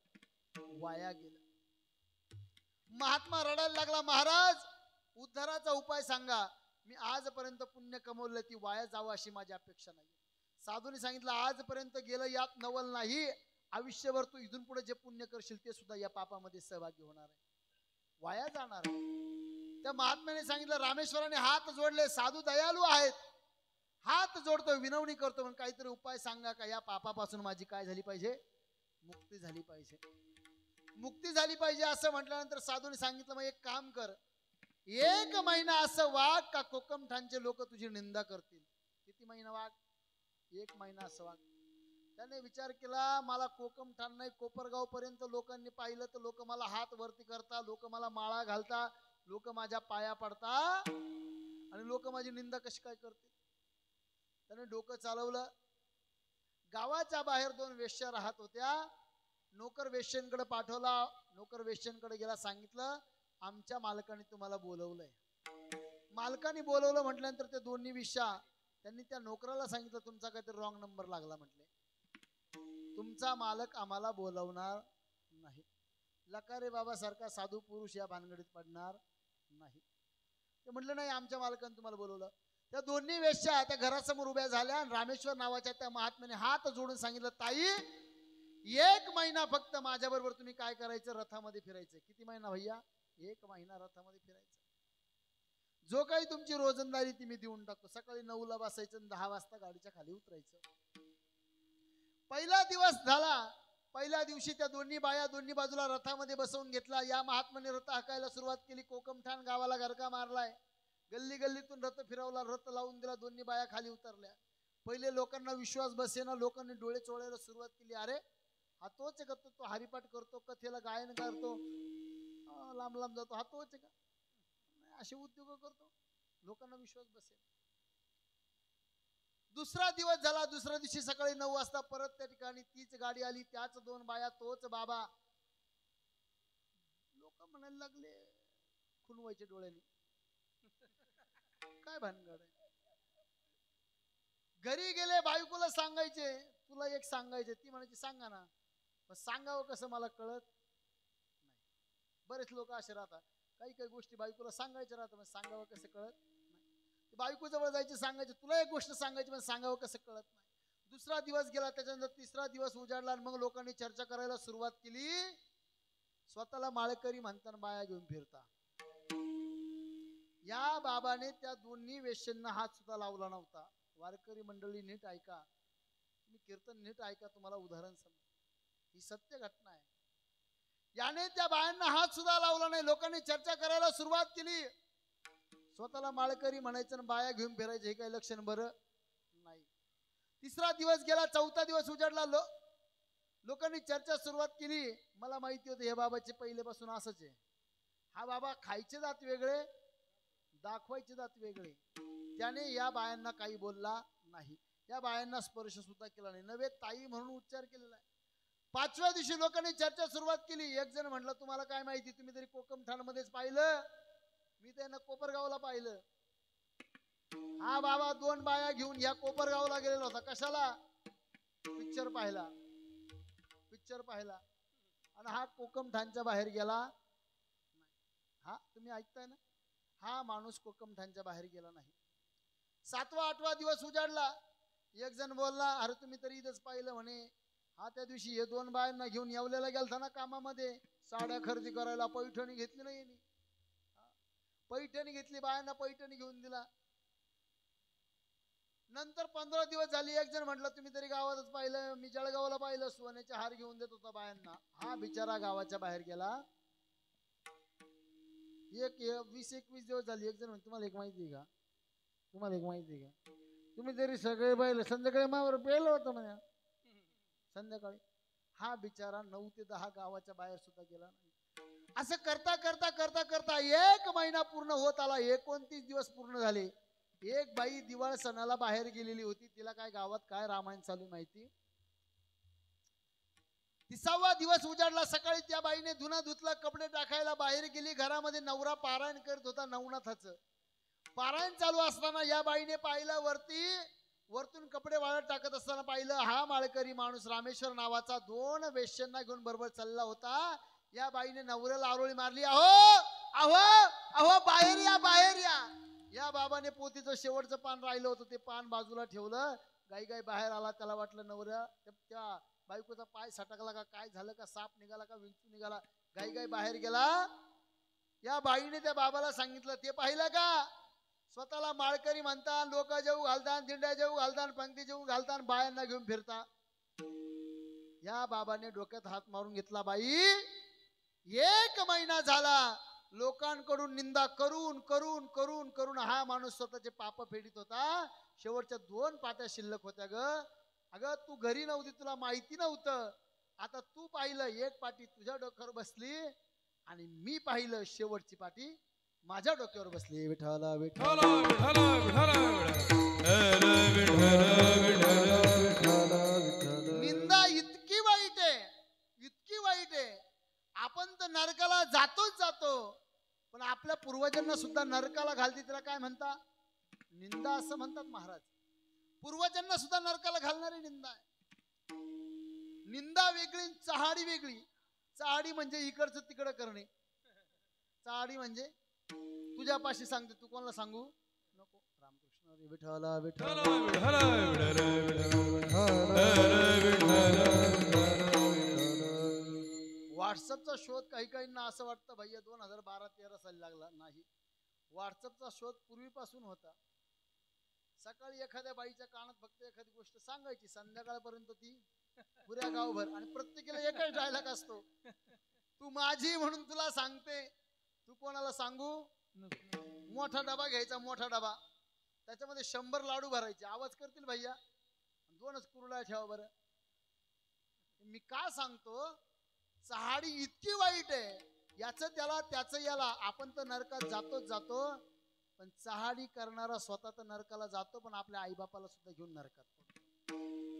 वाया गेलं. महात्मा रडायला लागला, महाराज उद्धाराचा उपाय सांगा. मी आजपर्यंत पुण्य कमवलं ती वाया जावं अशी माझी अपेक्षा नाही. साधूने सांगितलं आजपर्यंत गेलं यात नवल नाही. आयुष्यभर तू इथून पुढे जे पुण्य करशील ते सुद्धा या पापामध्ये सहभागी होणार आहे, वाया जाणार आहे. त्या महात्म्याने सांगितलं रामेश्वराने हात जोडले. साधू दयालू आहेत. हात जोडतो, विनवणी करतो, पण काहीतरी उपाय सांगा का या पापापासून माझी काय झाली पाहिजे, मुक्ती झाली पाहिजे, मुक्ती झाली पाहिजे. असं म्हटल्यानंतर साधूने सांगितलं मग एक काम कर, 1 महिना असं वाग का कोकमठाणचे लोक तुझी निंदा करतील. किती महिना वाग, 1 महिना असं वाग. त्याने विचार केला मला कोकमठाण नाही कोपरगाव पर्यंत लोकांनी पाहिलं तर लोक मला हात वरती करता, लोक मला माळा घालता, लोक माझ्या पाया पडता आणि लोक माझी निंदा कशी काय करतील. त्याने डोकं चालवलं. गावाच्या बाहेर 2 वेश्या राहत होत्या. नोकर वेश्यांकडे पाठवला. नोकर वेश्यांकडे गेला, सांगितलं आमच्या मालकाने तुम्हाला बोलवलंय. मालकाने बोलवलं म्हटल्यानंतर ते दोन्ही वेश्या त्यांनी त्या नोकराला सांगितलं तुमचा काहीतरी रॉंग नंबर लागला. म्हटले तुमचा मालक आम्हाला बोलवणार नाही. लकारे बाबा सारखा साधू पुरुष या भानगडीत पडणार नाही. ते म्हटलं नाही आमच्या मालकाने तुम्हाला बोलवलं. त्या दोन्ही वेश्या त्या घरासमोर उभ्या झाल्या आणि रामेश्वर नावाच्या त्या महात्म्याने हात जोडून सांगितलं ताई 1 महिना फक्त माझ्या बरोबर तुम्ही काय करायचं, रथामध्ये फिरायचं. किती महिना भैया, 1 महिना रथामध्ये फिरायचं. जो काही तुमची रोजंदारी ती मी देऊन टाकतो. सकाळी 9ला बसायचं आणि 10 वाजता गाडीच्या खाली उतरायचं. पहिला दिवस झाला. पहिल्या दिवशी त्या दोन्ही बाया दोन्ही बाजूला रथामध्ये बसवून घेतला. या महात्माने रथ हाकायला सुरुवात केली. कोकमठाण गावाला घरका मारलाय. गल्ली गल्लीतून रथ फिरवला, रथ लावून दिला. दोन्ही बाया खाली उतरल्या. पहिले लोकांना विश्वास बसेना. लोकांनी डोळे चोळायला सुरुवात केली. अरे हा तोच आहे का? तो हरिपाठ करतो, कथेला गायन करतो, लांब लांब जातो, हा तोच आहे का? असे उद्योग करतो. लोकांना विश्वास बसेल. दुसरा दिवस झाला. दुसऱ्या दिवशी सकाळी 9 वाजता परत त्या ठिकाणी तीच गाडी आली. त्याच 2 बाया, तोच बाबा. लोक म्हणायला लागले खुनवायचे डोळ्याने, काय भानगड आहे. घरी गेले, बायकोला सांगायचे, तुला एक सांगायचे. ती म्हणायची सांगा ना. पण सांगावं कसं मला कळत नाही. बरेच लोक असे राहतात, काही काही गोष्टी बायकोला सांगायच्या राहतात, पण सांगावं कसं कळत नाही. बायको जवळ जायचे, सांगायचे, तुला एक गोष्ट सांगायची, पण सांगावं कसं कळत नाही. दुसरा दिवस गेला. त्याच्यानंतर तिसरा दिवस उजाडला आणि मग लोकांनी चर्चा करायला सुरुवात केली. स्वतःला माळकरी म्हणताना बाया घेऊन फिरता. या बाबाने त्या दोन्ही वेश्यांना हात सुद्धा लावला नव्हता. वारकरी मंडळी नीट ऐका, तुम्ही कीर्तन नीट ऐका, तुम्हाला उदाहरण समजा. ही सत्य घटना आहे. याने त्या बायांना हात सुद्धा लावला नाही. लोकांनी चर्चा करायला सुरुवात केली. स्वतःला माळकरी म्हणायचं आणि बाया घेऊन फिरायचं, हे काही लक्षण बरं नाही. तिसरा दिवस गेला. चौथा दिवस उजाडला. लोकांनी चर्चा सुरुवात केली. मला माहिती होतं हे बाबाचे पहिलेपासून असंच आहे. हा बाबा खायचे दात वेगळे, दाखवायचे दात वेगळे. त्याने या बायांना काही बोलला नाही. या बायांना स्पर्श सुद्धा केला नाही. नव्हे ताई म्हणून उच्चार केलेला आहे. 5व्या दिवशी लोकांनी चर्चा सुरुवात केली. एक जण म्हटलं, तुम्हाला काय माहिती, तुम्ही तरी कोकमठाण मध्येच पाहिलं, मी त्यांना कोपरगावला पाहिलं. हा बाबा 2 बाया घेऊन या कोपरगावला गेलेला होता. कशाला? पिक्चर पाहिला. पिक्चर पाहिला आणि हा कोकमठाणच्या बाहेर गेला. हा तुम्ही ऐकताय ना, हा माणूस कोकमठाणच्या बाहेर गेला नाही. 7वा 8वा दिवस उजाडला. एक जण बोलला, अरे तुम्ही तरी इथंच पाहिलं म्हणे. हा त्या दिवशी हे 2 बायांना घेऊन येवल्याला गेलता ना कामामध्ये, साड्या खरेदी करायला. पैठणी घेतली नाही यांनी. पैठणी घेतली, बायांना पैठणी घेऊन दिला. नंतर 15 दिवस झाली. एक जण म्हटलं, तुम्ही तरी गावातच पाहिलं, मी जळगावला पाहिलं, सोन्याचे हार घेऊन देत होता बायांना. हा बिचारा गावाच्या बाहेर गेला. 20-21 दिवस झाली. एक जण म्हणतो, तुम्हाला एक माहिती का, तुम्हाला एक माहिती का, तुम्ही तरी सगळे पाहिलं, संध्याकाळी मावर पेलं होतं म्हणे संध्याकाळी. हा बिचारा 9 ते 10 गावाच्या बाहेर सुद्धा गेला नाही. असं करता करता करता करता 1 महिना पूर्ण होत आला. 29 दिवस पूर्ण झाले. एक बाई दिवाळ सणाला बाहेर गेलेली होती. तिला काय गावात काय रामायण चालू माहिती. 30वा दिवस उजाडला. सकाळी त्या बाईने धुना धुतला, कपडे टाकायला बाहेर गेली. घरामध्ये नवरा पारायण करत होता नवनाथाचं. पारायण चालू असताना या बाईने पाहिलं, वरतून कपडे वाळत टाकत असताना पाहिलं, हा माळकरी माणूस रामेश्वर नावाचा 2 वेश्यांना घेऊन बरोबर चालला होता. या बाईने नवऱ्याला आरोळी मारली, अहो अहो अहो बाहेर या, बाहेर या. या बाबाने पोतीचं शेवटचं पान राहिलं होतं, ते पान बाजूला ठेवलं. गाई गाई बाहेर आला. त्याला वाटलं नवऱ्या त्या बायकोचा पाय सटकला का, काय झालं का, साप निघाला का, विंचू निघाला. गाई गाई बाहेर गेला. या बाईने त्या बाबाला सांगितलं, ते पाहिलं का, स्वतःला माळकरी म्हणतात, लोक जेऊ घालतात, दिंड्या जेऊ घालतात, पंक्ती जेऊ घालतात, बायांना घेऊन फिरता. या बाबाने डोक्यात हात मारून घेतला. बाई 1 महिना झाला लोकांकडून निंदा करून करून करून करून हा माणूस स्वतःचे पाप फेडीत होता. शेवटच्या 2 पाट्या शिल्लक होत्या ग. अगं तू घरी नव्हती, तुला माहिती नव्हतं. आता तू पाहिलं 1 पाटी तुझ्या डोक्यावर बसली आणि मी पाहिलं शेवटची पाटी माझ्या डोक्यावर बसली. विठ्ठल विठ्ठल निंदा इतकी वाईट आहे, इतकी वाईट आहे. आपण तर नरकाला जातोच जातो, पण आपल्या पूर्वजांना सुद्धा नरकाला घालते. त्याला काय म्हणता, निंदा असं म्हणतात महाराज. पूर्वजांना सुद्धा नरकाला घालणारी निंदा आहे. निंदा वेगळी, चहाडी वेगळी. चहाडी म्हणजे इकडचं तिकडं करणे. चहाडी म्हणजे तुझ्यापाशी सांगते, तू कोणाला सांगू नको. रामकृष्ण विठ्ठल विठ्ठल. व्हॉट्सअपचा शोध काही काहींना असं वाटतं भैया 2012-13 साली लागला. नाही, व्हॉट्सअपचा शोध पूर्वीपासून होता. सकाळी एखाद्या बाईच्या कानात फक्त एखादी गोष्ट सांगायची, संध्याकाळपर्यंत ती पुऱ्या गावभर, आणि प्रत्येकाला एकच डायलॉग असतो, तू माझी म्हणून तुला सांगते, तू कोणाला सांगू. मोठा डबा घ्यायचा, मोठा डबा, त्याच्यामध्ये 100 लाडू भरायचे. आवाज करतील भैया, 2च कुरड्या ठेवा बरं. मी का सांगतो, चहाडी इतकी वाईट आहे, याचं त्याला त्याचं याला. आपण तर नरकात जातोच जातो, पण चहाडी करणारा स्वतः तर नरकाला जातो, पण आपल्या आईबापाला सुद्धा घेऊन नरकात पडतो.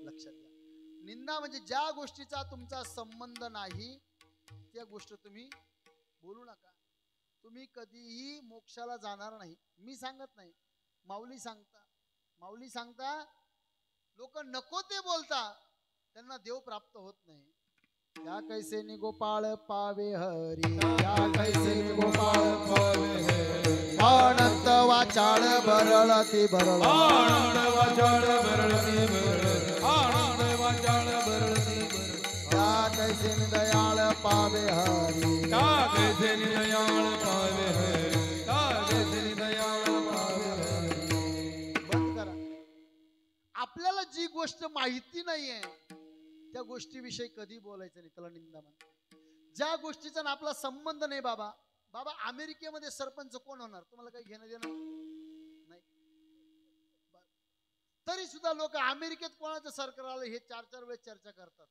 लक्षात घ्या. निंदा म्हणजे ज्या गोष्टीचा तुमचा संबंध नाही त्या गोष्ट तुम्ही बोलू नका. तुम्ही कधीही मोक्षाला जाणार नाही. मी सांगत नाही, माऊली सांगता. लोक नको ते बोलता, त्यांना देव प्राप्त होत नाही. या कैसे नि गोपाळ पावे हरी, या कैसे नि गोपाळ पावे हरी, अनंत वाचाळ बरळती बरळ, आनंद वाचाळ बरळती बरळ, आनंद वाचाळ बरळती बरळ. या कैसे नि दयाळ पावे हरी, या कैसे नि दयाळ पावे हरी, या कैसे नि दयाळ पावे हरी. बंद करा. आपल्याला जी गोष्ट माहिती नाहीये त्या गोष्टीविषयी कधी बोलायचं नाही, त्याला निंदा म्हणतात. ज्या गोष्टीचा ना आपला संबंध नाही. बाबा अमेरिकेमध्ये सरपंच कोण होणार, तुम्हाला काही घेणं देणं नाही. तरी सुद्धा लोक अमेरिकेत कोणाचं सरकार आलं हे 4-4 वेळेस चर्चा करतात.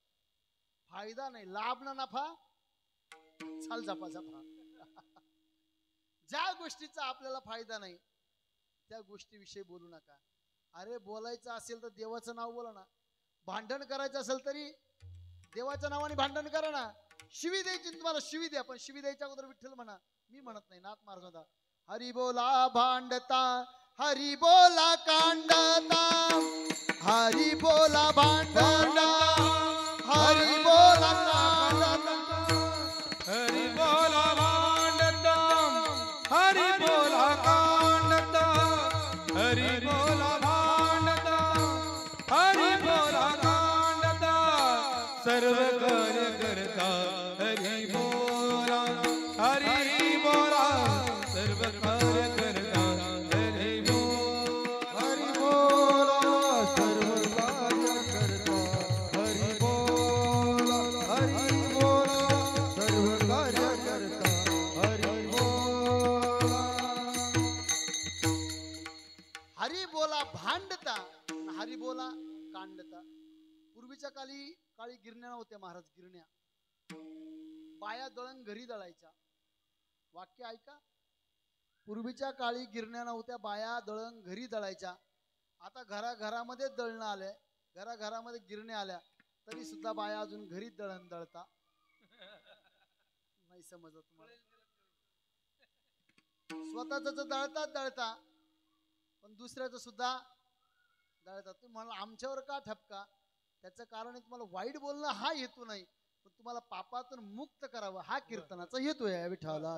फायदा नाही, लाभ ना नफा, चाल झपा. ज्या गोष्टीचा आपल्याला फायदा नाही त्या गोष्टीविषयी बोलू नका. अरे बोलायचं असेल तर देवाचं नाव बोला ना. भांडण करायचं असेल तरी देवाच्या नावाने भांडण करा ना. शिवी द्यायची तुम्हाला, शिवी द्या, पण शिवी द्यायच्या अगोदर विठ्ठल म्हणा. मी म्हणत नाही, नाथ मार्गदा. हरी बोला भांडता, हरी बोला कांडता, हरी बोला भांडता, हरी बोला कांडता, हरी बोला भांडता, हरी बोला कांडता, हरी बोला भांडता, हरी बोला कांडता, सर्व कार्य करता हरी बोला, हरी बोला, सर्व कार्य करता हरी बोला, हरी बोला, सर्व कार्य करता हरी बोला, हरी बोला, सर्व कार्य करता हरी बोला. हरी बोला भांडता, हरी बोला कांडता. पूर्वीच्या काळी गिरण्या होत्या महाराज, गिरण्या. बाया दळण घरी दळायच्या. वाक्य ऐका. पूर्वीच्या काळी गिरण्या नव्हत्या, बाया दळण घरी दळायच्या. आता घराघरामध्ये दळणं आले, घराघरामध्ये गिरण्या आल्या, तरी सुद्धा बाया अजून घरी दळण दळता. नाही समजत तुम्हाला. स्वतःच दळता, पण दुसऱ्याचं सुद्धा दळतात. तुम्ही म्हणाल आमच्यावर का ठपका, त्याचं कारण तुम्हाला वाईट बोलणं हा हेतू नाही, पण तुम्हाला पापातून मुक्त करावं हा कीर्तनाचा हेतू आहे. विठ्ठला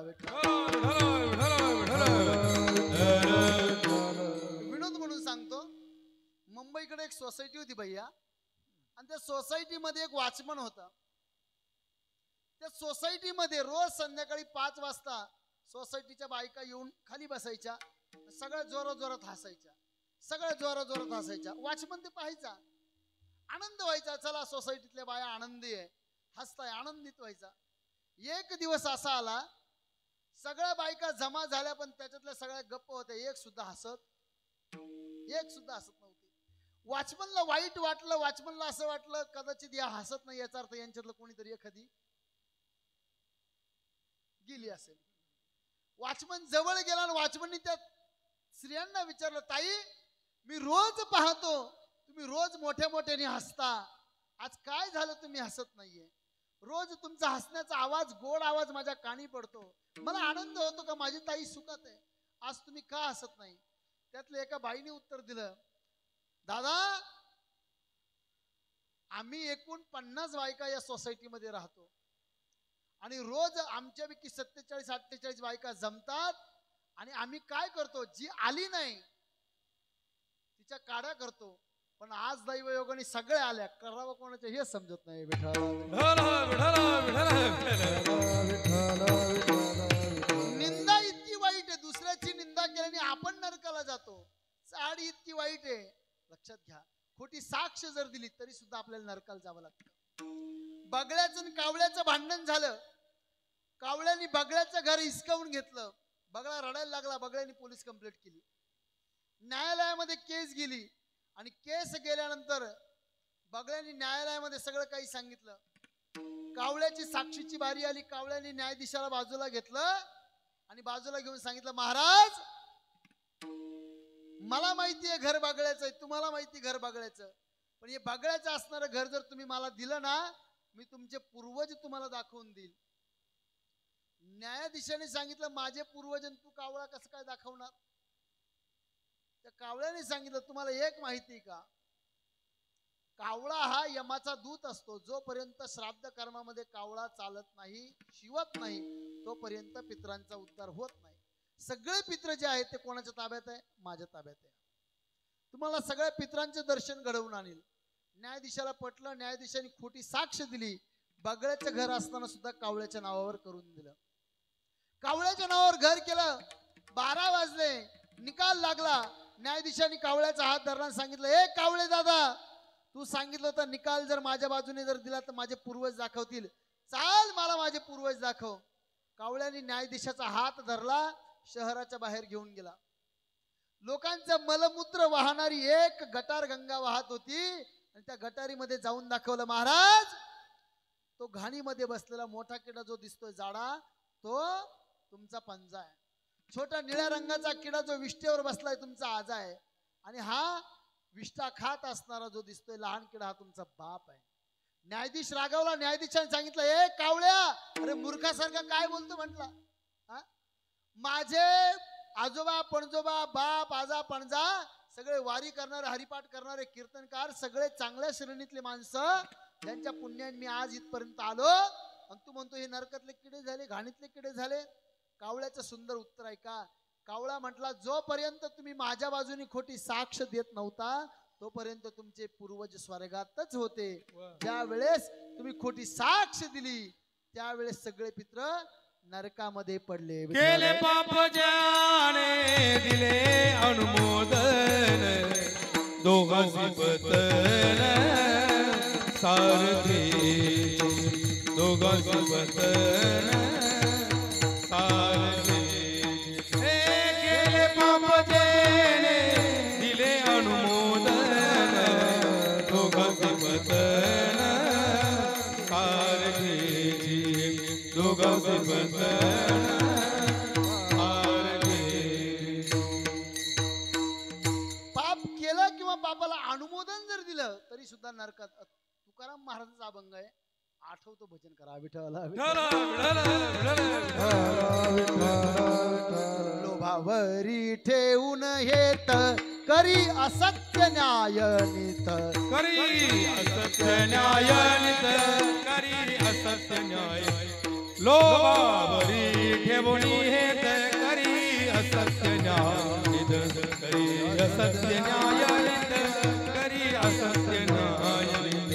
विनोद म्हणून सांगतो. मुंबईकडे एक सोसायटी होती भैया, आणि त्या सोसायटीमध्ये एक वॉचमन होता. त्या सोसायटीमध्ये रोज संध्याकाळी 5 वाजता सोसायटीच्या बायका येऊन खाली बसायच्या, सगळ्या जोरात हसायच्या, वॉचमन ते पाहायचा, आनंद व्हायचा. चला सोसायटीतल्या बाया आनंदी आहे, हसताय, आनंदित व्हायचा. एक दिवस असा आला, सगळ्या बायका जमा झाल्या, पण त्याच्यातल्या सगळ्या गप्प होत्या, एक सुद्धा हसत नव्हती. वॉचमनला वाईट वाटलं. वॉचमनला असं वाटलं कदाचित या हसत नाही, याचा अर्थ यांच्यातलं कोणीतरी एखादी गेली असेल. वॉचमन जवळ गेला आणि वॉचमननी त्या स्त्रियांना विचारलं, ताई मी रोज पाहतो तुम्ही रोज मोठ्याने हसता, आज काय झालं तुम्ही हसत नाहीये? रोज तुमचा हसण्याचा आवाज, गोड आवाज माझ्या कानी पडतो, मला आनंद होतो का माझी ताई सुखात आहे, आज तुम्ही का हसत नाही? त्यातल्या एका बाईने उत्तर दिलं, दादा आम्ही एकूण 50 बायका या सोसायटीमध्ये राहतो आणि रोज आमच्यापैकी 47-48 बायका जमतात आणि आम्ही काय करतो, जी आली नाही तिच्या काड्या करतो, पण आज दैवयोगाने सगळे आल्या, करावं कोणाचे हे समजत नाही. निंदा इतकी वाईट आहे, दुसऱ्याची निंदा केल्याने आपण नरकाला जातो. चाड इतकी वाईट आहे, लक्षात घ्या. खोटी साक्ष जर दिली तरी सुद्धा आपल्याला नरकाला जावं लागतं. बगळ्याचं आणि कावळ्याचं भांडण झालं. कावळ्याने बगळ्याचं घर हिसकावून घेतलं. बगळा रडायला लागला. बगळ्याने पोलीस कंप्लेंट केली. न्यायालयामध्ये केस गेली आणि केस गेल्यानंतर बगळ्याने न्यायालयामध्ये सगळं काही सांगितलं. कावळ्याची साक्षीची बारी आली. कावळ्याने न्यायाधीशाला बाजूला घेतलं आणि बाजूला घेऊन सांगितलं, महाराज मला माहितीये घर बगळ्याचं आहे, तुम्हाला माहिती घर बगळ्याचं, पण हे बगळ्याचं असणारं घर जर तुम्ही मला दिलं ना, मी तुमचे पूर्वज तुम्हाला दाखवून देईल. न्यायाधीशाने सांगितलं, माझे पूर्वज तू कावळा कसं काय दाखवणार? त्या कावळ्याने सांगितलं, तुम्हाला एक माहिती का, कावळा हा यमाचा दूत असतो. जोपर्यंत श्राद्ध कर्मामध्ये कावळा चालत नाही, शिवत नाही, तोपर्यंत पितरांचा उद्धार होत नाही. सगळे पित्र जे आहेत ते कोणाच्या ताब्यात आहे? माझ्या ताब्यात आहे. तुम्हाला सगळ्या पित्रांचे दर्शन घडवून आणेल. न्यायाधीशाला पटलं. न्यायाधीशाने खोटी साक्ष दिली. बगळ्याचं घर असताना सुद्धा कावळ्याच्या नावावर करून दिलं. कावळ्याच्या नावावर घर केलं. 12 वाजले, निकाल लागला. न्यायाधीशाने कावळ्याचा हात धरला आणि सांगितलं, ए कावळे दादा, तू सांगितलं होतं निकाल जर माझ्या बाजूने जर दिला तर माझे पूर्वज दाखवतील, चाल मला माझे पूर्वज दाखव. कावळ्याने न्यायाधीशाचा हात धरला, शहराच्या बाहेर घेऊन गेला. लोकांचं मलमूत्र वाहणारी एक गटार गंगा वाहत होती आणि त्या गटारीमध्ये जाऊन दाखवलं, महाराज तो घाणीमध्ये बसलेला मोठा किडा जो दिसतोय जाडा, तो तुमचा पंजा आहे. छोटा निळ्या रंगाचा किडा जो विष्ठेवर बसलाय तुमचा आजा आहे. आणि हा विष्ठा खात असणारा जो दिसतोय लहान किडा हा तुमचा बाप आहे. न्यायाधीश रागावला. न्यायाधीशाने सांगितलं, ए कावळ्या, अरे मूर्खासारखा काय बोलतो म्हटला? माझे आजोबा पणजोबा बाप आजा पणजा सगळे वारी करणारे, हरिपाठ करणारे, कीर्तनकार, सगळे चांगल्या श्रेणीतले माणसं, त्यांच्या पुण्याने मी आज इथपर्यंत आलो. आणि तू म्हणतो हे नरकातले किडे झाले, घाणीतले किडे झाले. कावळ्याचं सुंदर उत्तर ऐका. कावळा म्हटला, जोपर्यंत तुम्ही माझ्या बाजूने खोटी साक्ष देत नव्हता तोपर्यंत तुमचे पूर्वज स्वर्गातच होते. ज्या वेळेस तुम्ही खोटी साक्ष दिली त्यावेळेस सगळे पित्र नरकामध्ये पडले. केले पाप ज्याने दिले अनुमोदन, दोघांची बतन सारखे, दोघांची बतन सारखे. केले पाप ज्याने दिले अनुमोदन, दोघांची बतन सारखे, दोघांची बतन सारखे. पाप केलं किंवा पापाला अनुमोदन जर दिलं तरी सुद्धा नरकात. तुकाराम महाराजांचा अभंग आहे, आठवतो, भजन करा. विठ्ठला लोभावरी ठेवून हेत करी असत्य न्यायनित, करी असत्य न्यायनित, करी असत्य न्याय. लोभावरी ठेवून हेत करी असत्य न्यायनित, करी असत्य न्यायनित, करी असत्य न्यायनित.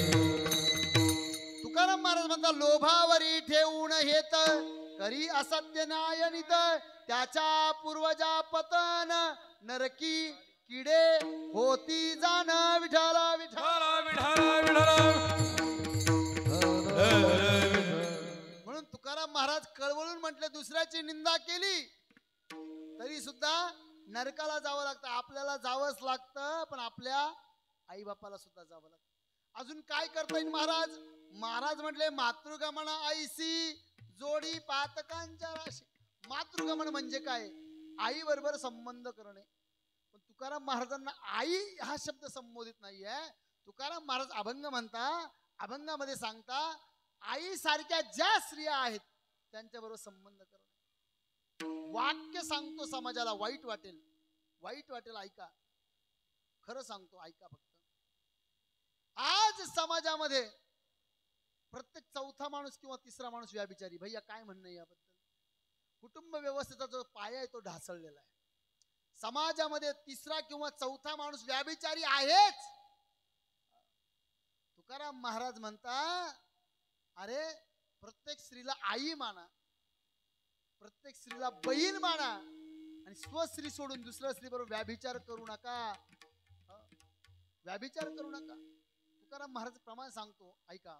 तुकाराम महाराज म्हणतात, लोभावरी ठेवून हेत करी असत्य न्यायनित, त्याच्या पूर्वजा पतन नरकी किडे होती जाण. विठाला विठाला म्हणून तुकाराम महाराज कळवळून म्हटले, दुसऱ्याची निंदा केली तरी सुद्धा नरकाला जावं लागतं. आपल्याला जावंच लागतं, पण आपल्या आई बापाला सुद्धा जावं लागतं. अजून काय करता येईल महाराज? महाराज म्हटले, मातृगमन ऐसी जोडी पातकांच्या राशी. मातृगमन म्हणजे काय? आई बरोबर संबंध करणे. पण तुकाराम महाराजांना आई हा शब्द संबोधित नाहीये. तुकाराम महाराज अभंग म्हणता, अभंगामध्ये सांगता, आई सारख्या ज्या स्त्रिया आहेत त्यांच्या बरोबर संबंध करणे. वाक्य सांगतो समाजाला, वाईट वाटेल, वाईट वाटेल, ऐका. खरं सांगतो, ऐका फक्त. आज समाजामध्ये प्रत्येक चौथा माणूस किंवा तिसरा माणूस व्याभिचारी. भैया काय म्हणणं याबद्दल? कुटुंब व्यवस्थेचा जो पाया आहे तो ढासळलेला आहे. समाजामध्ये तिसरा किंवा चौथा माणूस व्याभिचारी आहेच. तुकाराम महाराज म्हणता, अरे प्रत्येक स्त्रीला आई माना, प्रत्येक स्त्रीला बहीण माना, आणि आणि स्वस्त्री सोडून दुसऱ्या स्त्री बरोबर व्याभिचार करू नका. व्याभिचार करू नका. तुकाराम महाराज प्रमाण सांगतो, ऐका.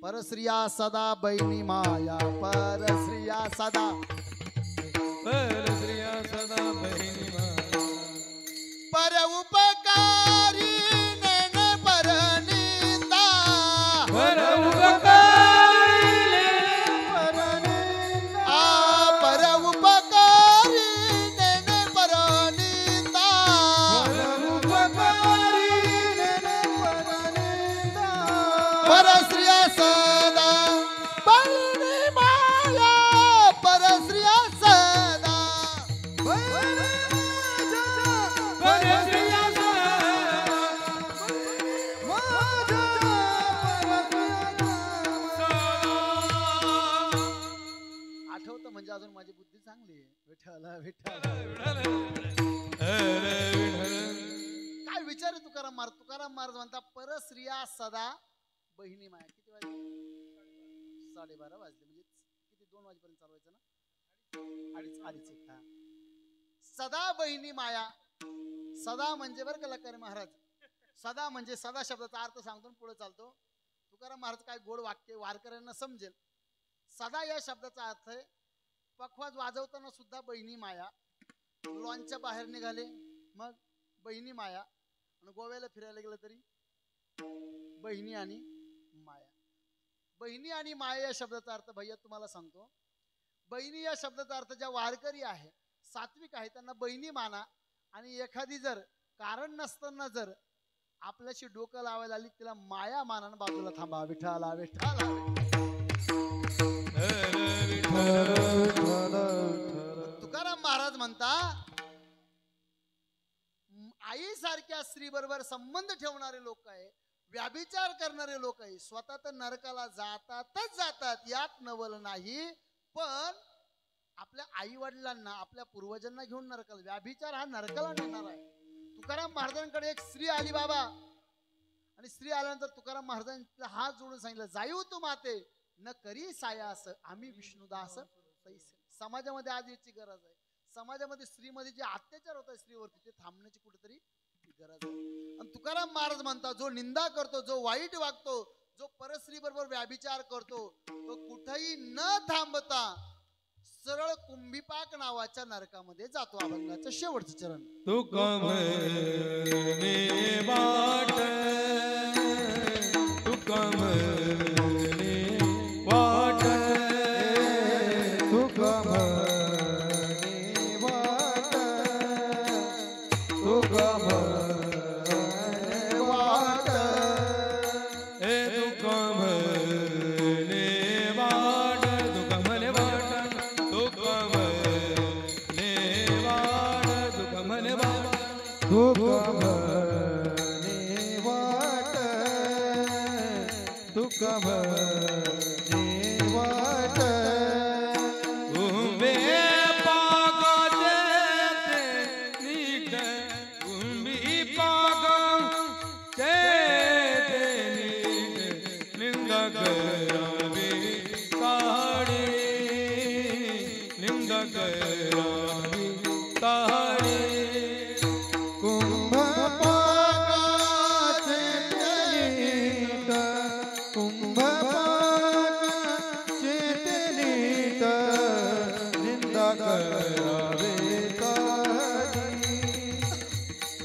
परस्त्रिया सदा बहिणी माया, परस्त्रिया सदा, परस्त्रिया सदा बहिणी माया, पर उपकारी नैन पर निंदा, पर उपकारी पर निंदा, पर उपकारी नैन पर निंदा, पर उपकारी नैन पर निंदा, परस्त्रिया सदा बहिणी माया, परस्त्रिया सदा, परस्त्रिया आठवतं म्हणजे अजून माझी बुद्धी चांगली आहे. विठ्ठला विठ्ठल. काय विचार आहे तुकाराम महाराज. तुकाराम महाराज म्हणता परस्त्रिया सदा बहिणी माया. किती वाजले? 12:30 वाजले. म्हणजे किती 2 वाजेपर्यंत चालवायचं ना. अडीच एक. हा. सदा बहिणी माया. सदा म्हणजे बरं का लकारे महाराज, सदा म्हणजे सदा शब्दाचा अर्थ सांगतो पुढे चालतो. तुकाराम महाराज काय गोड वाक्य वारकऱ्यांना समजेल. सदा या शब्दाचा अर्थ आहे पखवाज वाजवताना सुद्धा बहिणी माया. लॉनच्या बाहेर निघाले मग बहिणी माया, आणि गोव्याला फिरायला गेलं तरी बहिणी आणि माया. बहिणी आणि माया या शब्दाचा अर्थ भैया तुम्हाला सांगतो. बहिणी या शब्दाचा अर्थ ज्या वारकरी आहे, सात्विक आहे, त्यांना बहिणी माना. आणि एखादी जर कारण नसताना जर आपल्याशी डोकं लावायला आली तिला माया मानानं बाजूला थांबा. विठ्ठला विठ्ठला. तुकाराम महाराज म्हणता आई सारख्या स्त्री बरोबर संबंध ठेवणारे लोक आहे, व्याभिचार करणारे लोक आहे, स्वतः तर नरकाला जातातच जातात, यात नवल नाही. पण आपल्या आई वडिलांना आपल्या पूर्वजांना घेऊन नरकाला, व्याभिचार हा नरकाला नेणार आहे. तुकाराम महाराजांकडे एक स्त्री आली बाबा, आणि स्त्री आल्यानंतर तुकाराम महाराजांनी हात जोडून सांगितलं, जाईव तू माते न करी सायास आम्ही विष्णुदास तैसे. समाजामध्ये आज याची गरज आहे. समाजामध्ये स्त्रीमध्ये जे अत्याचार होत आहे स्त्रीवरती ते थांबण्याची कुठेतरी गरज आहे. आणि तुकाराम महाराज म्हणतात जो निंदा करतो, जो वाईट वागतो, जो परस्त्री बरोबर व्याभिचार करतो, तो कुठेही न थांबता सरळ कुंभीपाक नावाच्या नरकामध्ये जातो. अभंगाचं शेवटचं चरण. तुका म्हणे वाट, तुका म्हणे वाट, तुका म्हणे वाट, तुका म्हणे वाट, हे तुका म्हणे वाट, तुका म्हणे वाट, तुका म्हणे वाट, तुका म्हणे वाट, तुका म्हणे वाट, तुका म्हणे वाट, उभे पागाचे ते नीट, उभी पागाचे ते नीट, निंदा करावी काढे, निंदा करावी काढे. कुंभ पाकाचे नीट, कुंभ पाकाचे नीट, निंदा करावे तारी,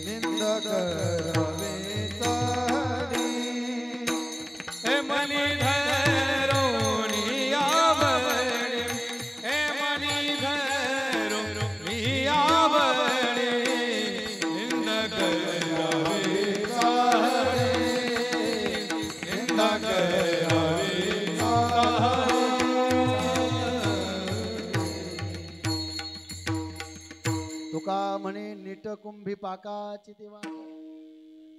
निंदा करावे तारी. हे मनी धरोणी आवडे, हे मनी धरोणी आवडे, निंद करावे सारे, निंद करावे सारे. तुका म्हणे नीट कुंभी पाकाची तेव्हा